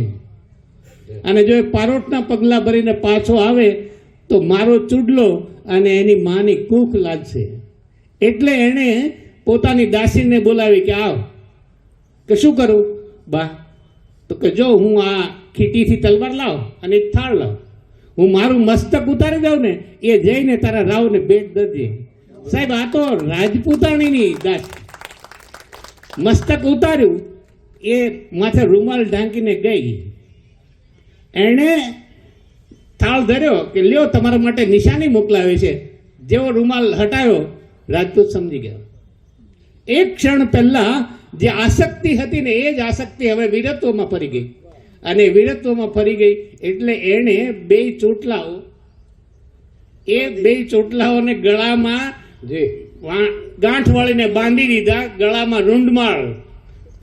અને જો એ પારોટના પગલા ભરીને પાછો આવે તો મારો ચૂડલો અને એની માની કૂખ લાગશે. એટલે એણે પોતાની દાસીને બોલાવી કે આવ. કે શું કરું બા? તો કે જો હું આ ખીટીથી તલવાર લાવ અને એક થાળ લાવ, હું મારું મસ્તક ઉતારી દઉં ને એ જઈને તારા રાવને ભેટ દજે. સાહેબ આ તો રાજપૂતાણીની દાસ. મસ્તક ઉતાર્યું, એ માથે રૂમાલ ઢાંકીને ગઈ, એણે થાળ ધર્યો કે લ્યો તમારા માટે નિશાની મોકલાવે છે. જેવો રૂમાલ હટાવ્યો, રાજપૂત સમજી ગયો. એક ક્ષણ પહેલા જે આસક્તિ હતી ને એ જ આસક્તિ હવે વીરત્વમાં ફરી ગઈ, અને વીરત્વમાં ફરી ગઈ એટલે એણે બે ચોટલાઓને ગળામાં જી ગાંઠ વાળીને બાંધી દીધા, ગળામાં રૂંડમાળ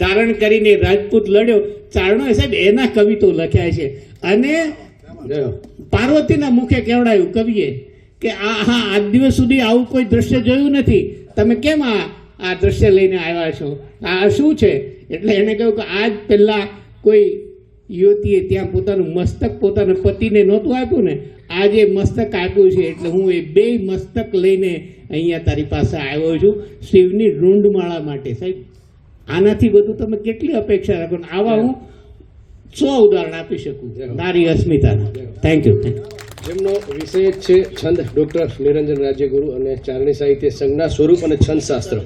ધારણ કરીને રાજપૂત લડ્યો. ચારણો સાહેબ એના કવિતો લખ્યા છે, અને પાર્વતીના મુખે કહેવડાયું કવિએ કે આજ દિવસ સુધી આવું કોઈ દ્રશ્ય જોયું નથી, તમે કેમ આ દ્રશ્ય લઈને આવ્યા છો, આ શું છે? એટલે એને કહ્યું કે આજ પહેલા કોઈ યુવતીએ ત્યાં પોતાનું મસ્તક પોતાના પતિને નહોતું આપ્યું ને, આજે મસ્તક આપ્યું છે, એટલે હું એ બે મસ્તક લઈને અહીંયા તારી પાસે આવ્યો છું શિવની રૂંડમાળા માટે. સાહેબ આનાથી બધું તમે કેટલી અપેક્ષા રાખો? આવા હું 100 ઉદાહરણ આપી શકું નારી અસ્મિતાના. Thank you. જેમનો વિષય જ છે છંદ, ડૉક્ટર નિરંજન રાજ્યગુરુ અને ચારણી સાહિત્ય સંજ્ઞા સ્વરૂપ અને છંદ શાસ્ત્ર.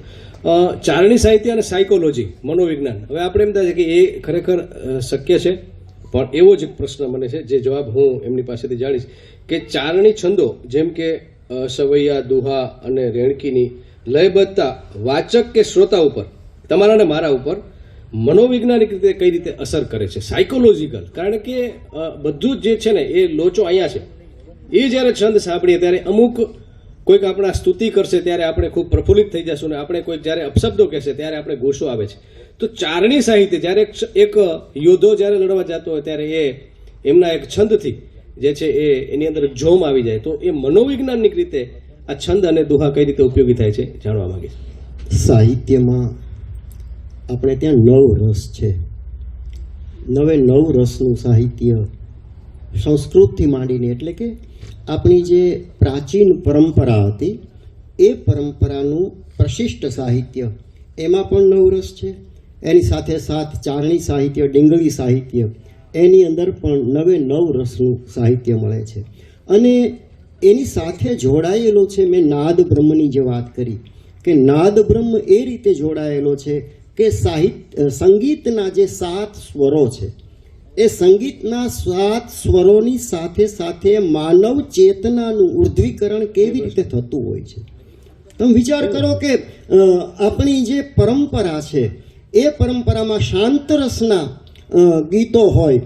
ચારણી સાહિત્ય અને સાયકોલોજી, મનોવિજ્ઞાન. હવે આપણે એમ થાય છે કે એ ખરેખર શક્ય છે, પણ એવો જ એક પ્રશ્ન મને છે જે જવાબ હું એમની પાસેથી જાણીશ કે ચારણી છંદો જેમ કે સવૈયા, દુહા અને રેણકીની લયબદ્ધતા વાચક કે શ્રોતા ઉપર, તમારા અને મારા ઉપર મનોવૈજ્ઞાનિક રીતે કઈ રીતે અસર કરે છે, સાયકોલોજીકલ. કારણ કે બધું જ જે છે ને એ લોચો અહીંયા છે. એ જ્યારે છંદ સાંભળીએ ત્યારે અમુક કોઈક આપણા સ્તુતિ કરશે ત્યારે આપણે ખૂબ પ્રફુલ્લિત થઈ જશું, ને આપણે કોઈક જ્યારે અપશબ્દો કહેશે ત્યારે આપણે ગુસ્સો આવે છે. તો ચારણી સાહિત્ય જ્યારે એક યોદ્ધો જ્યારે લડવા જતો હોય ત્યારે એ એમના એક છંદથી જે છે એની અંદર જોમ આવી જાય. તો એ મનોવૈજ્ઞાનિક રીતે આ છંદ અને દુહા કઈ રીતે ઉપયોગી થાય છે જાણવા માંગીશ. સાહિત્યમાં આપણે ત્યાં 9 રસ છે. 9 રસનું સાહિત્ય સંસ્કૃતથી માંડીને, એટલે કે આપણી જે પ્રાચીન પરંપરા હતી એ પરંપરાનું પ્રશિષ્ટ સાહિત્ય, એમાં પણ 9 રસ છે. એની સાથે ચારણી સાહિત્ય, ડિંગળી સાહિત્ય, એની અંદર પણ 9 રસનું સાહિત્ય મળે છે. અને એની સાથે જોડાયેલો છે, મેં નાદ બ્રહ્મની જે વાત કરી કે નાદ બ્રહ્મ એ રીતે જોડાયેલો છે કે સંગીતના જે 7 સ્વરો છે એ સંગીતના 7 સ્વરોની સાથે સાથે માનવ ચેતનાનું ઉર્ધ્વીકરણ કેવી રીતે થતું હોય છે. તમે વિચાર કરો કે આપણી જે પરંપરા છે એ પરંપરામાં શાંત રસના ગીતો હોય,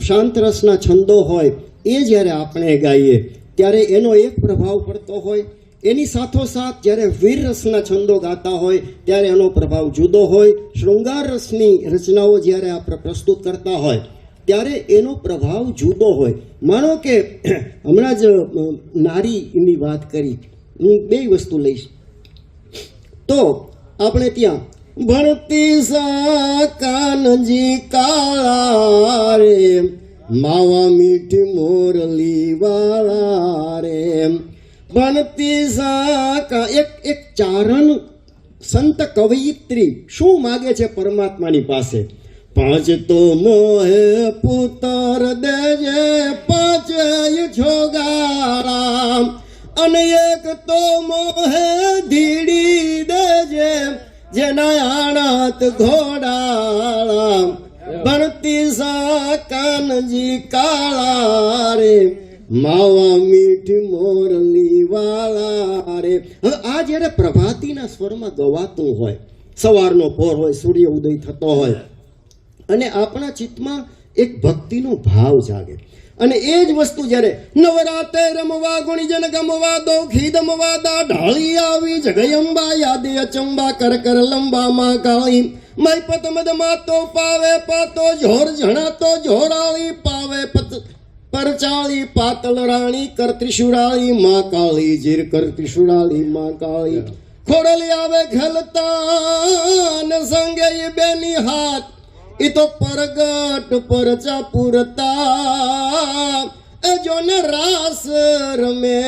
શાંત રસના છંદો હોય, એ જ્યારે આપણે ગાઈએ ત્યારે એનો એક પ્રભાવ પડતો હોય. એની સાથોસાથ જ્યારે વીર રસના છંદો ગાતા હોય ત્યારે એનો પ્રભાવ જુદો હોય. શૃંગાર રસની રચનાઓ જ્યારે આપણે પ્રસ્તુત કરતા હોય ત્યારે એનો પ્રભાવ જુદો હોય. માનો કે હમણાં જ નારીની વાત કરી, હું 2 વસ્તુ લઈશ. તો આપણે ત્યાં ભણતી સા કાનજી કાળા રે, માવા મીઠી મોરલી વાળા રે, ભણતી સા એક ચારણ સંત કવયિત્રી શું માગે છે પરમાત્માની પાસે? 5 તો મોહે પુત્ર દેજે, 5 છોગારા, અને 1 તો મોહે ધીડી દેજે, જેના આણત ઘોડાળા. ભણતી સા કાનજી કાળા રે, માવા મીઠી મોરલી વાળા રે. હવે આ જ્યારે પ્રભાતીના સ્વરમાં ગવાતું હોય, સવારનો પોર હોય, સૂર્ય ઉદય થતો હોય, અને આપણા ચિત્તમાં એક ભક્તિનો ભાવ જાગે. અને એ જ વસ્તુ જ્યારે નવરાતે રમવા ગુણીજન ગમવા દો ખીદમવા દા ઢાળી આવી જગયંબા યાદે અચંબા કર કર લંબા માં કાળી મય પતમદ માતો પાવે પાતો જોર જણાતો જોરાળી પાવે પરચાળી પાતળ રાણી કર ત્રિશુરાળી માં કાળી જીર કર ત્રિશુરાળી માં કાળી ખોડલી આવે ઘલતા ને સંગે બેની હાથ એ તો પરગટ પરચા પૂરતા એ જો ને રાસ રમે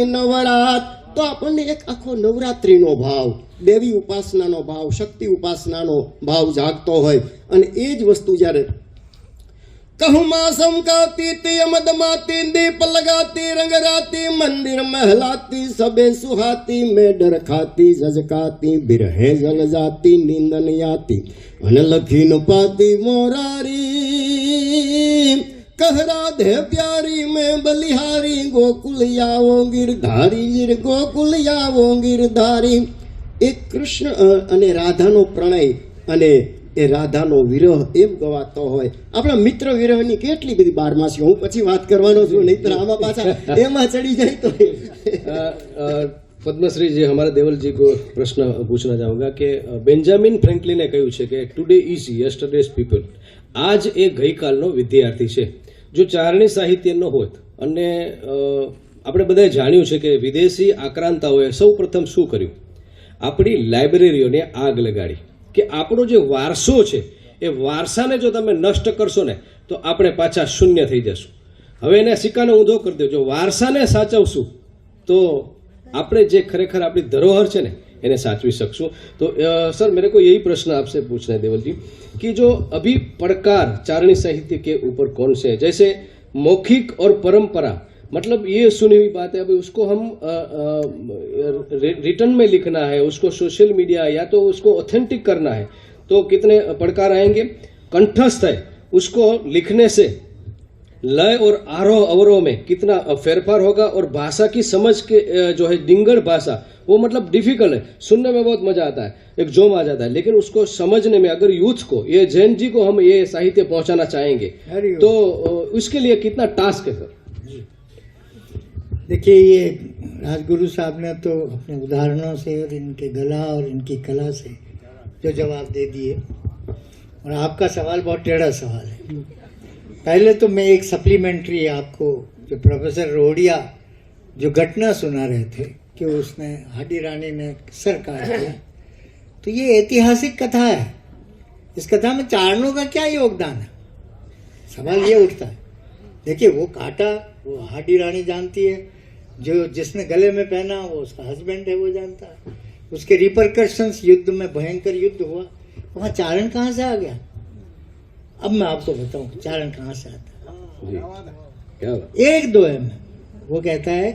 નવરાત. તો આપણને એક આખો નવરાત્રિનો ભાવ, દેવી ઉપાસનાનો ભાવ, શક્તિ ઉપાસનાનો ભાવ જાગતો હોય. અને એ જ વસ્તુ જ્યારે कहूँ मासम काती तियमद माती दीप लगाती रंग राती मंदिर महलाती सबे सुहाती में डर खाती झजकाती बिरहे जल जाती नींदन आती अन लखी न पाती मोरारी कह राधे प्यारी में बलिहारी गोकुल यावो गिरधारी जिर गोकुल यावो गिरधारी एक कृष्ण અને રાધાનો પ્રણય અને એ રાધાનો વિરહ એમ ગવાતો હોય આપણા મિત્ર વિરહની કેટલી બધી બારમાસી હું પછી વાત કરવાનો છું નહીતર આમાં પાછા એમાં ચડી જાય તો पद्मश्री जी हमारे देवल जी को प्रश्न पूछना चाहूँगा कि बेंजामिन फ्रेंकलिने કહ્યું છે કે ટુડે ઇઝ યસ્ટરડેઝ પીપલ આજ એ ગઈકાલનો વિદ્યાર્થી છે જો ચારણી સાહિત્યનો હોત અને આપણે બધાએ જાણ્યું છે કે વિદેશી આક્રાંતાઓએ સૌ પ્રથમ શું કર્યું આપણી લાઇબ્રેરીઓને આગ લગાડી કે આપણો જે વારસો છે એ વારસાને જો તમે નષ્ટ કરશો ને તો આપણે પાછા શૂન્ય થઈ જશું હવે એને સિક્કાને ઊંધો કરી દો જો વારસાને સાચવશું તો આપણે જે खरेखर अपनी धरोहर है ना इन्हें साचवी सकूँ तो सर मेरे को यही प्रश्न आपसे पूछना है देवल जी कि जो अभी पड़कार चारणी साहित्य के ऊपर कौन से है जैसे मौखिक और परंपरा मतलब ये सुनी हुई बात है अभी उसको हम रिटर्न में लिखना है उसको सोशल मीडिया या तो उसको ऑथेंटिक करना है तो कितने पड़कार आएंगे कंठस्थ है उसको लिखने से लय और आरोह अवरोह में कितना फेरफार होगा और भाषा की समझ के जो है डिंगड़ भाषा वो मतलब डिफिकल्ट है सुनने में बहुत मजा आता है एक जोम आ जाता है लेकिन उसको समझने में अगर यूथ को ये जैन जी को हम ये साहित्य पहुंचाना चाहेंगे तो उसके लिए कितना टास्क है सर देखिए ये राजगुरु साहब ने तो अपने उदाहरणों से और इनके गला और इनकी कला से जो जवाब दे दिए और आपका सवाल बहुत टेढ़ा सवाल है पहले तो मैं एक सप्लीमेंट्री आपको जो प्रोफेसर रोडिया जो घटना सुना रहे थे कि उसने हाडी रानी ने सर काट दिया तो ये ऐतिहासिक कथा है इस कथा में चारणों का क्या योगदान है सवाल ये उठता है देखिए वो काटा वो हाडी रानी जानती है जो जिसने गले में पहना वो उसका हस्बैंड है वो जानता है उसके रिपरकशंस युद्ध में भयंकर युद्ध हुआ वहाँ चारण कहाँ से आ गया अब मैं आपको बताऊं चारण कहाँ से आता है एक दो है में वो कहता है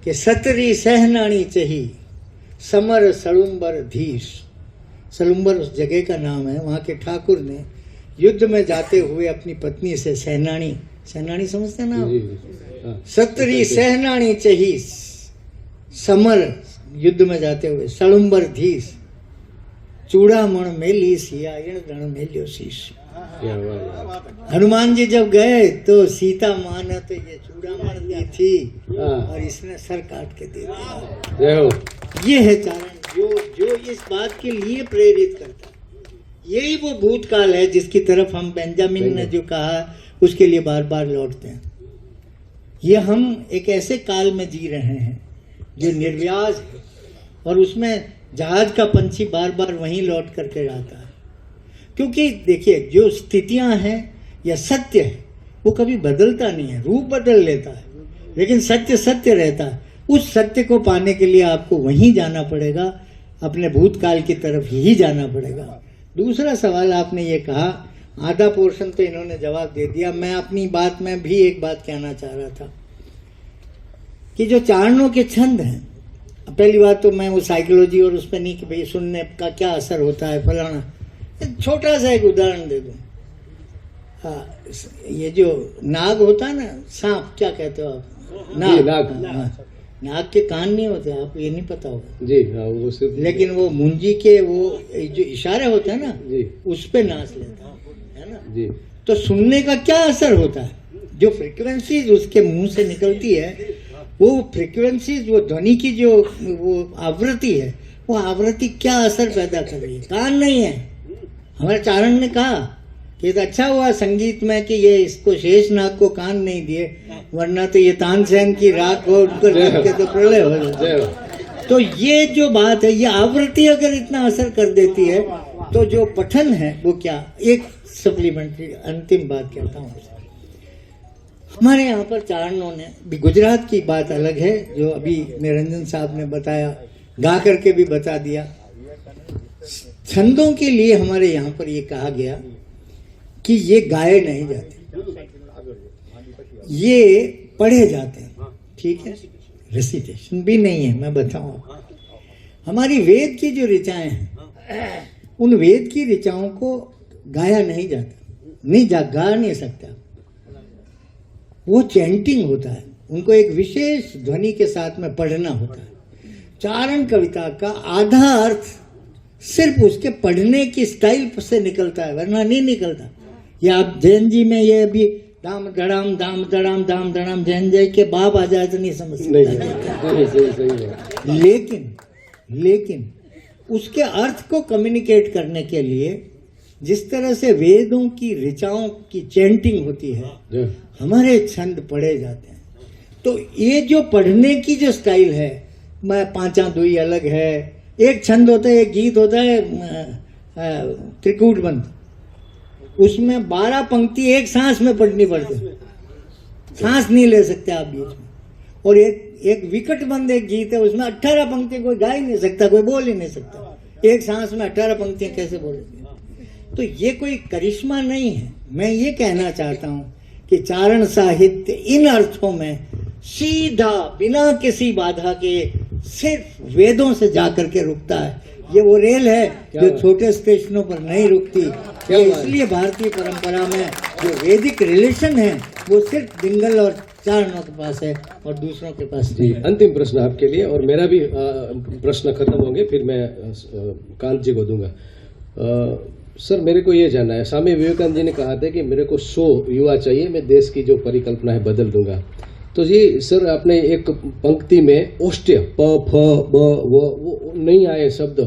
कि सतरी सहनाणी चही समर सलुम्बर धीश सलुम्बर उस जगह का नाम है वहाँ के ठाकुर ने युद्ध में जाते हुए अपनी पत्नी से सहनाणी सहनाणी समझते ना सतरी सहनाणी चही समर युद्ध में जाते हुए सलुम्बर धीश चूड़ामण मेली सियायण दण मेल्यो शीश हनुमान जी जब गए तो सीता माँ ने तो ये चूड़ामण दी थी और इसने सर काट के दे दिया ये है चारण जो इस बात के लिए प्रेरित करता है यही वो भूतकाल है जिसकी तरफ हम बेंजामिन ने जो कहा उसके लिए बार बार लौटते हैं ये हम एक ऐसे काल में जी रहे हैं जो निर्व्याज है और उसमें जहाज का पंछी बार बार वहीं लौट करके आता है क्योंकि देखिए जो स्थितियां हैं या सत्य है वो कभी बदलता नहीं है रूप बदल लेता है लेकिन सत्य सत्य रहता है उस सत्य को पाने के लिए आपको वहीं जाना पड़ेगा अपने भूतकाल की तरफ ही जाना पड़ेगा दूसरा सवाल आपने ये कहा आधा पोर्शन तो इन्होंने जवाब दे दिया मैं अपनी बात में भी एक बात कहना चाह रहा था कि जो चारणों के छंद हैं पहली बात तो मैं वो साइकोलॉजी और उस पर नहीं कि भाई सुनने का क्या असर होता है फलाना छोटा सा एक उदाहरण दे दूं ये जो नाग होता है ना सांप क्या कहते हो आप नाग नाग के कान नहीं होते आप ये नहीं पता होगा जी हाँ वो सिर्फ लेकिन वो मुंजी के वो जो इशारे होते हैं ना जी उस पे नाच लेता है ना जी तो सुनने का क्या असर होता है जो फ्रिक्वेंसीज उसके मुंह से निकलती है वो फ्रिक्वेंसीज वो ध्वनि की जो वो आवृत्ति है वो आवृत्ति क्या असर पैदा कर रही है कान नहीं है हमारे चारण ने कहा कि तो अच्छा हुआ संगीत में कि ये इसको शेष नाग को कान नहीं दिए वरना तो ये तानसेन की राग को उनको के तो प्रलय हो जाता तो ये जो बात है ये आवृत्ति अगर इतना असर कर देती है तो जो पठन है वो क्या एक सप्लीमेंट्री अंतिम बात कहता हूँ हमारे यहाँ पर चारणों ने भी गुजरात की बात अलग है जो अभी निरंजन साहब ने बताया गा करके भी बता दिया छंदों के लिए हमारे यहाँ पर ये कहा गया कि ये गाए नहीं जाते ये पढ़े जाते हैं, ठीक है, रेसिटेशन भी नहीं है। मैं बताऊं आपको, हमारी वेद की जो ऋचाएं हैं, उन वेद की ऋचाओं को गाया नहीं जाता, नहीं गा नहीं सकता, वो चैंटिंग होता है, उनको एक विशेष ध्वनि के साथ में पढ़ना होता है। चारण कविता का आधा अर्थ सिर्फ उसके पढ़ने की स्टाइल से निकलता है, वरना नहीं निकलता। या आप जैन जी में ये अभी दाम धड़ाम जैन जय के बाप आ जाए तो नहीं समझ सकता। लेकिन उसके अर्थ को कम्युनिकेट करने के लिए जिस तरह से वेदों की ऋचाओं की चैंटिंग होती है, हमारे छंद पढ़े जाते हैं। तो ये जो पढ़ने की जो स्टाइल है, मैं पांचा दुई अलग है, एक छंद होता है, एक गीत होता है त्रिकूटबंध, उसमें 12 पंक्ति एक सांस में पढ़नी पड़ती है, सांस नहीं ले सकते आप बीच में। और एक विकटबंध एक गीत है, उसमें 18 पंक्ति कोई गा ही नहीं सकता, कोई बोल ही नहीं सकता, एक सांस में 18 पंक्तियां कैसे बोलेंगे? तो ये कोई करिश्मा नहीं है। मैं ये कहना चाहता हूं कि चारण साहित्य इन अर्थों में सीधा बिना किसी बाधा के सिर्फ वेदों से जाकर के रुकता है। ये वो रेल है जो छोटे स्टेशनों पर नहीं रुकती। ये इसलिए भारतीय परंपरा में जो वैदिक रिलेशन है वो सिर्फ दिंगल और चारणों के पास है और दूसरों के पास जी। अंतिम प्रश्न आपके लिए, और मेरा भी प्रश्न खत्म होंगे, फिर मैं कांत जी को दूंगा। सर, मेरे को ये जानना है, स्वामी विवेकानंद जी ने कहा था कि मेरे को 100 युवा चाहिए, मैं देश की जो परिकल्पना है बदल दूंगा। तो जी सर, आपने एक पंक्ति में औष्ठ्य प फ ब वो नहीं आए शब्द,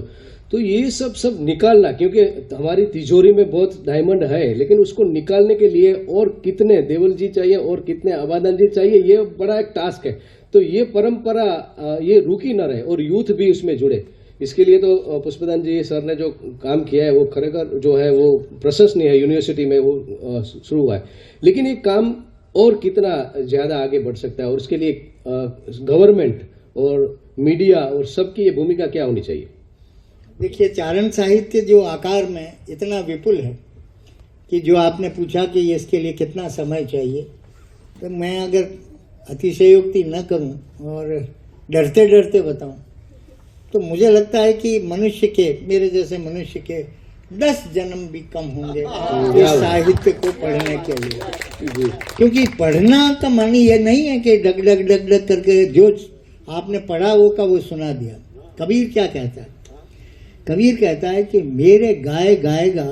तो ये सब निकालना, क्योंकि हमारी तिजोरी में बहुत डायमंड है, लेकिन उसको निकालने के लिए और कितने देवल जी चाहिए और कितने अबादन जी चाहिए, ये बड़ा एक टास्क है। तो ये परंपरा ये रुकी न रहे और यूथ भी उसमें जुड़े, इसके लिए तो पुष्पदान जी सर ने जो काम किया है वो खरेखर जो है वो प्रशंसनीय है। यूनिवर्सिटी में वो शुरू हुआ है, लेकिन ये काम और कितना ज्यादा आगे बढ़ सकता है, और उसके लिए गवर्नमेंट और मीडिया और सबकी ये भूमिका क्या होनी चाहिए? देखिए, चारण साहित्य जो आकार में इतना विपुल है कि जो आपने पूछा कि ये इसके लिए कितना समय चाहिए, तो मैं अगर अतिशयोक्ति न करूं और डरते डरते बताऊं तो मुझे लगता है कि मनुष्य के, मेरे जैसे मनुष्य के 10 जन्म भी कम होंगे इस साहित्य को पढ़ने के लिए। क्योंकि पढ़ना का मानी ये नहीं है कि डग डग डग डग करके जो आपने पढ़ा वो का वो सुना दिया। कबीर क्या कहता है? कबीर कहता है कि मेरे गाए गाएगा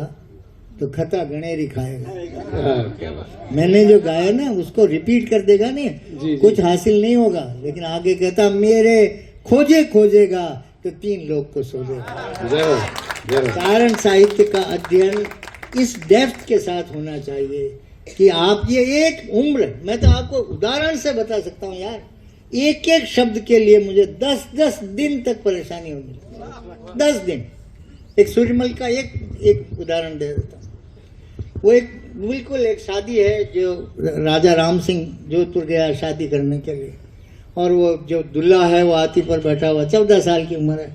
तो खता गणेरी खाएगा। मैंने जो गाया ना उसको रिपीट कर देगा नहीं, कुछ हासिल नहीं होगा, लेकिन आगे कहता मेरे खोजे खोजेगा तो 3 लोग को सोचेगा। चारण साहित्य का अध्ययन इस डेप्थ के साथ होना चाहिए कि आप ये एक उम्र, मैं तो आपको उदाहरण से बता सकता हूँ यार, एक एक शब्द के लिए मुझे 10-10 दिन तक परेशानी होगी। 10 दिन। एक सूर्यमल का एक उदाहरण दे देता हूँ। वो एक बिल्कुल एक शादी है जो राजा राम सिंह जोधपुर गया शादी करने के लिए, और वो जो दुल्हा है वो हाथी पर बैठा हुआ, 14 साल की उम्र है,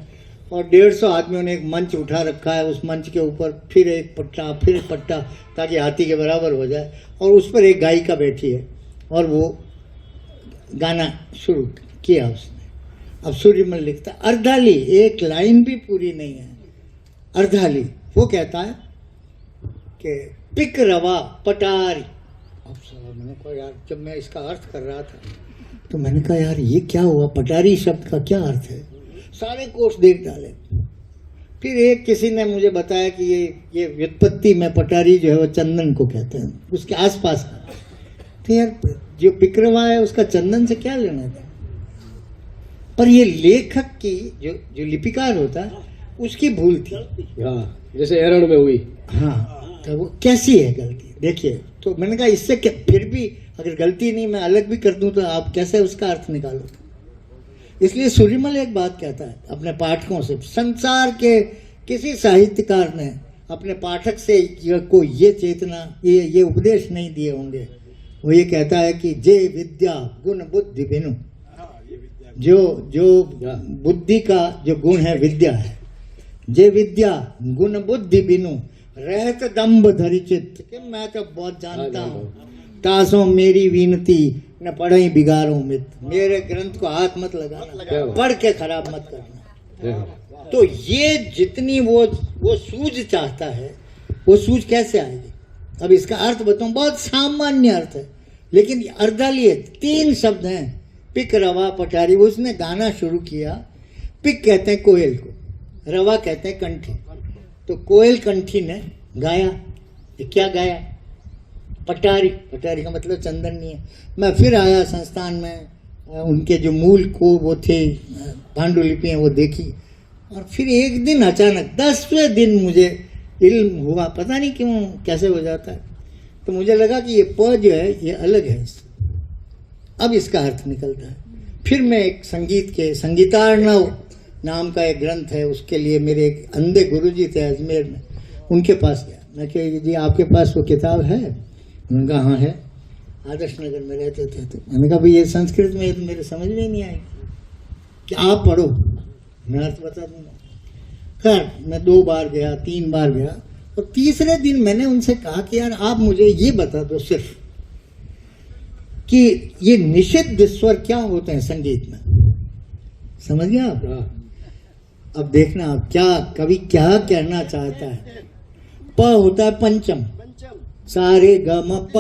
और 150 आदमियों ने एक मंच उठा रखा है, उस मंच के ऊपर फिर एक पट्टा फिर पट्टा ताकि हाथी के बराबर हो जाए, और उस पर एक गायिका बैठी है और वो गाना शुरू किया उसने। अब सूर्यमल लिखता अर्धाली, एक लाइन भी पूरी नहीं है, अर्धाली। वो कहता है कि पिक रवा पटारी। अब मैंने कहा यार, जब मैं इसका अर्थ कर रहा था तो मैंने कहा यार ये क्या हुआ, पटारी शब्द का क्या अर्थ है? सारे कोर्स देख डाले। फिर एक किसी ने मुझे बताया कि ये व्युत्पत्ति में पटारी जो है वो चंदन को कहते हैं, उसके आसपास का। तो यार जो पिकरवा है उसका चंदन से क्या लेना था? पर ये लेखक की जो लिपिकार होता है उसकी भूल थी। हाँ, जैसे एरण में हुई। हाँ, तो वो कैसी है गलती? देखिए, तो मैंने कहा इससे फिर भी अगर गलती नहीं मैं अलग भी कर दूं तो आप कैसे उसका अर्थ निकालोगे? इसलिए सूर्यमल एक बात कहता है अपने पाठकों से, संसार के किसी साहित्यकार ने अपने पाठक से को ये चेतना ये उपदेश नहीं दिए होंगे। वो ये कहता है कि जे विद्या गुण बुद्धि बिनु, जो बुद्धि का जो गुण है विद्या है, जे विद्या गुण बुद्धि बिनु रहत दम्भ धरि चित्त, कि मैं तो बहुत जानता हूँ, तासों मेरी विनती न पढ़ई बिगाड़ो मित, मेरे ग्रंथ को हाथ मत लगाना, पढ़ के खराब मत करना। तो ये जितनी वो सूझ चाहता है, वो सूझ कैसे आएगी? अब इसका अर्थ बताऊं, बहुत सामान्य अर्थ है, लेकिन अर्धालिए 3 शब्द हैं, पिक रवा पटारी। उसने गाना शुरू किया, पिक कहते हैं कोयल को, रवा कहते हैं कंठी। तो कोयल कंठी ने गाया, ये क्या गाया? पटारी। पटारी का मतलब चंदनी है। मैं फिर आया संस्थान में, उनके जो मूल को वो थे पांडुलिपियाँ वो देखी, और फिर एक दिन अचानक 10वें दिन मुझे इल्म हुआ, पता नहीं क्यों कैसे हो जाता है। तो मुझे लगा कि ये प जो है ये अलग है इससे, अब इसका अर्थ निकलता है। फिर मैं एक संगीत के संगीतार्णव नाम का एक ग्रंथ है, उसके लिए मेरे एक अंधे गुरुजी थे अजमेर में, उनके पास गया। मैं कहा जी आपके पास वो किताब है? उन्होंने कहा हाँ है, आदर्श नगर में रहते थे। तो मैंने कहा भाई ये संस्कृत में तो मेरे समझ में नहीं आएगी, कि आप पढ़ो, मैं अर्थ बता दूंगा। खैर मैं 2 बार गया, 3 बार गया, और तीसरे दिन मैंने उनसे कहा कि यार आप मुझे ये बता दो सिर्फ कि ये निषिद्ध स्वर क्या होते हैं संगीत में। समझ गया आप? अब देखना आप क्या कवि क्या कहना चाहता है। प होता है पंचम, सारे ग म प,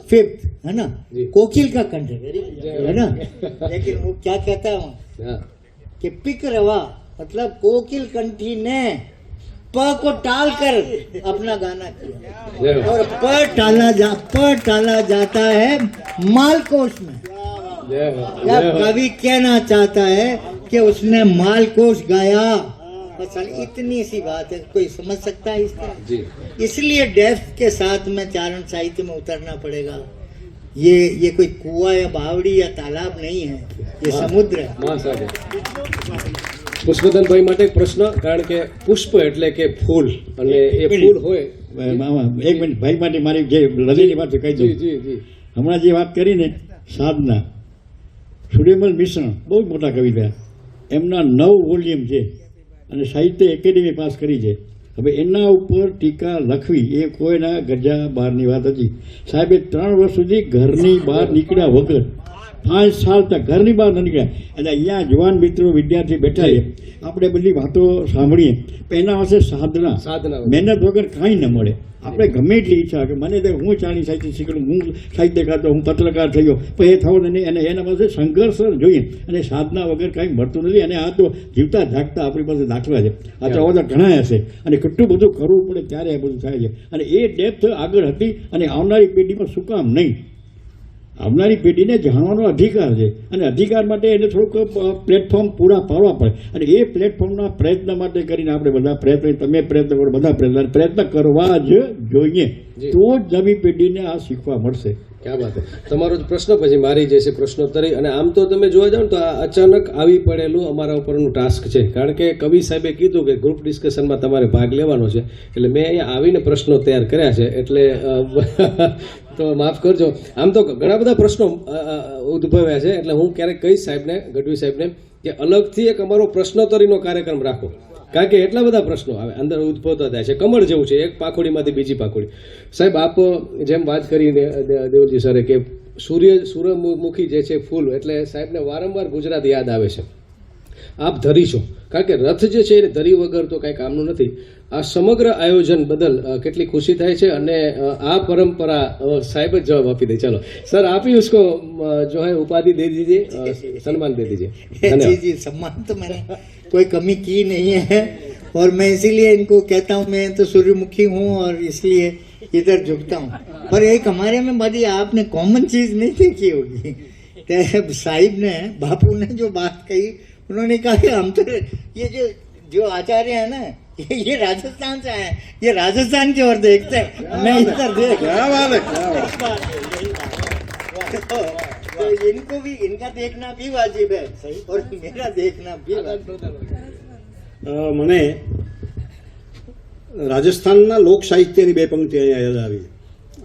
5th है ना, कोकिल का कंठ है ना। लेकिन वो क्या कहता है वहाँ कि पिक रवा, मतलब कोकिल कंठी ने प को टाल कर अपना गाना किया, और प टाला जाता है मालकोश में। क्या कवि कहना चाहता है कि उसने मालकोश गाया, बस इतनी सी बात है। कोई समझ सकता है इसको? इसलिए डेप्थ के साथ में चारण साहित्य में उतरना पड़ेगा। ये कोई कुआं या बावड़ी या तालाब नहीं है, ये समुद्र है। પુષ્પધનભાઈ માટે એક પ્રશ્ન, કારણ કે પુષ્પ એટલે કે ફૂલ, અને એ ફૂલ હોય. મામા એક મિનિટ ભાઈ માટે મારી જે લલીની વાત કહી દઉં. હમણાં જે વાત કરી ને સાધના, સૂર્યમલ મિશ્ર બહુ મોટા કવિ થયા, એમના 9 વોલ્યુમ છે અને સાહિત્ય એકેડેમી પાસ કરી છે. હવે એના ઉપર ટીકા લખવી એ કોઈના ગજા બહારની વાત હતી. સાહેબે 3 વર્ષ સુધી ઘરની બહાર નીકળ્યા વગર, 5 સાલ તક ઘરની બહાર ન નીકળ્યા. એટલે અહીંયા જવાન મિત્રો વિદ્યાર્થી બેઠા છે, આપણે બધી વાતો સાંભળીએ, એના પાસે સાધના મહેનત વગર કાંઈ ન મળે. આપણે ગમે એટલી ઈચ્છા કે મને તો હું ચાણી સાહિત્ય શીખડું, હું સાહિત્યકાર તો હું પત્રકાર થઈ ગયો, પણ એ થવું નહીં. અને એના પાસે સંઘર્ષ જોઈએ, અને સાધના વગર કાંઈ મળતું નથી. અને આ તો જીવતા જાગતા આપણી પાસે દાખલા છે. આ તો બધા ઘણા હશે, અને કેટલું બધું કરવું પડે ત્યારે આ બધું થાય છે. અને એ ડેપ્થ આગળ હતી, અને આવનારી પેઢીમાં શું કામ નહીં? આવનારી પેઢીને જાણવાનો અધિકાર છે, અને અધિકાર માટે એને થોડુંક પ્લેટફોર્મ પૂરા પાડવા પડે. અને એ પ્લેટફોર્મના પ્રયત્ન માટે કરીને આપણે બધા પ્રયત્ન, તમે પ્રયત્ન કરો, બધા પ્રયત્ન કરવા જ જોઈએ, તો જ નવી પેઢીને આ શીખવા મળશે. ક્યાં વાત છે. તમારો જ પ્રશ્ન પછી મારી જે છે પ્રશ્નોત્તરી. અને આમ તો તમે જોવા જાઓ ને તો આ અચાનક આવી પડેલું અમારા ઉપરનું ટાસ્ક છે, કારણ કે કવિ સાહેબે કીધું કે ગ્રુપ ડિસ્કશનમાં તમારે ભાગ લેવાનો છે, એટલે મેં અહીંયા આવીને પ્રશ્નો તૈયાર કર્યા છે. એટલે તો માફ કરજો. આમ તો ઘણા બધા પ્રશ્નો ઉદ્ભવ્યા છે, એટલે હું ક્યારેક કહીશ સાહેબને, ગઢવી સાહેબને, કે અલગથી એક અમારો પ્રશ્નોત્તરીનો કાર્યક્રમ રાખો, કારણ કે એટલા બધા પ્રશ્નો આવે અંદર ઉદ્ભવતા થાય છે. કમળ જેવું છે, એક પાખોડીમાંથી બીજી પાખોડી. સાહેબ આપ જેમ વાત કરીને દેવલજી સરે કે સૂર્યમુખી જે છે ફૂલ, એટલે સાહેબને વારંવાર ગુજરાત યાદ આવે છે. આપ ધરી છો, કારણ કે રથ જે છે એ ધરી વગર તો કાંઈ કામનું નથી. આ સમગ્ર આયોજન બદલ કેટલી ખુશી થાય છે. અને આ પરંપરા સાહેબ જ જવાબ આપી દે. ચલો सर आप ही उसको जो है उपाधि दे दीजिए, सम्मान दे दीजिए. जी जी, सम्मान तो मैंने कोई कमी की नहीं है, और मैं इसीलिए इनको कहता हूँ मैं तो सूर्यमुखी हूँ और इसलिए इधर झुकता हूँ. पर एक हमारे में बड़ी आपने कॉमन चीज़ नहीं देखी होगी, साहिब ने, बापू ने जो बात कही, उन्होंने कहा कि हम तो ये जो आचार्य है ना, ये राजस्थान से आए, ये राजस्थान की ओर देखते हैं, मैं इधर देख. क्या बात है, क्या बात. तो इनको भी, इनका देखना भी वाजिब है और मेरा देखना भी वाजिब है. મને રાજસ્થાનના લોક સાહિત્યની 2 પંક્તિ અહીંયા યાદ આવી.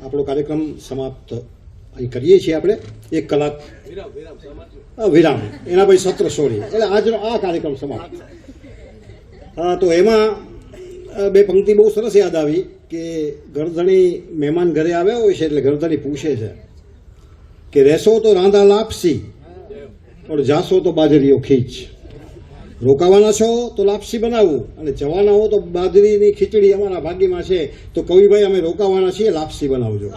આપણો કાર્યક્રમ સમાપ્ત અહીં કરીએ છીએ આપણે 1 કલાક વિરામ, એના પછી સત્ર છોડી, એટલે આજનો આ કાર્યક્રમ સમાપ્ત. તો એમાં 2 પંક્તિ બહુ સરસ યાદ આવી કે ગરદણી મહેમાન ઘરે આવ્યા હોય છે એટલે ગરદણી પૂછે છે કે રહેશો તો રાંધા લાપસી પણ જાશો તો બાજરીઓ ખીચ. રોકાવાના છો તો લાપસી બનાવવું અને જવાના હો તો બાજરીની ખીચડી અમારા ભાગ્યમાં છે. તો કવિભાઈ અમે રોકાવાના છીએ, લાપસી બનાવજો.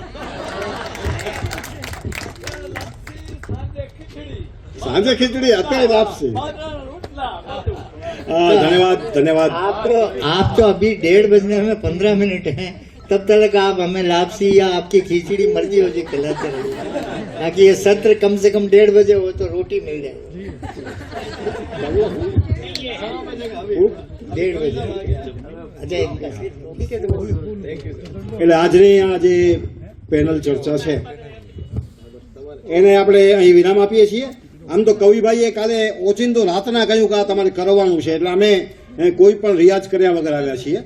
સાંજે ખીચડી, અત્યારે લાપસી. धन्यवाद धन्यवाद. आप तो अभी 1:30 बजने में 15 मिनट हैं, तब तक आप हमें लापसी या आपकी खिचड़ी मर्जी हो जी खिलाते रहिए, ताकि ये सत्र कम से कम 1:30 बजे हो तो रोटी मिल जाए. 1:30 बजे. अच्छा, એટલે આજની આ જે પેનલ ચર્ચા છે એને આપણે અહીં વિરામ આપીએ છીએ. આમ તો કવિભાઈએ કાલે ઓચિંતો રાતના કહ્યું કે આ તમારે કરવાનું છે, એટલે અમે કોઈ પણ રિયાઝ કર્યા વગર આવ્યા છીએ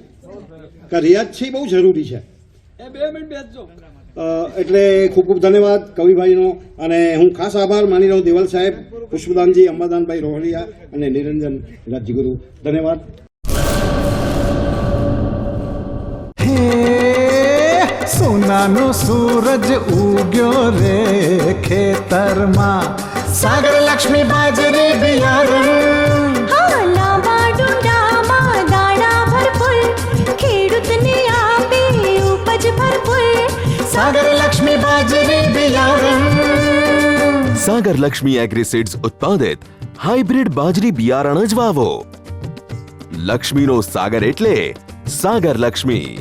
કે રિયાઝ છે એ બહુ જરૂરી છે. એટલે ખૂબ ખૂબ ધન્યવાદ કવિભાઈનો. અને હું ખાસ આભાર માની રહ્યો દેવલ સાહેબ, પુષ્પદાનજી, અંબાદાનભાઈ રોહડિયા અને નિરંજન રાજ્યગુરુ. ધન્યવાદ. સોનાનો સૂરજ ઉગ્યો રે ખેતરમાં, સાગર લક્ષ્મી બાજરી બિયારણ. લાંબા ડુંડામાં દાણા ભરપૂર, ખેડૂતને આપે ઉપજ ભરપૂર. સાગર લક્ષ્મી બાજરી બિયારણ. સાગર લક્ષ્મી એગ્રીસીડ્સ ઉત્પાદિત હાઇબ્રિડ બાજરી બિયારણ જ વાવો. લક્ષ્મીનો સાગર એટલે સાગર લક્ષ્મી.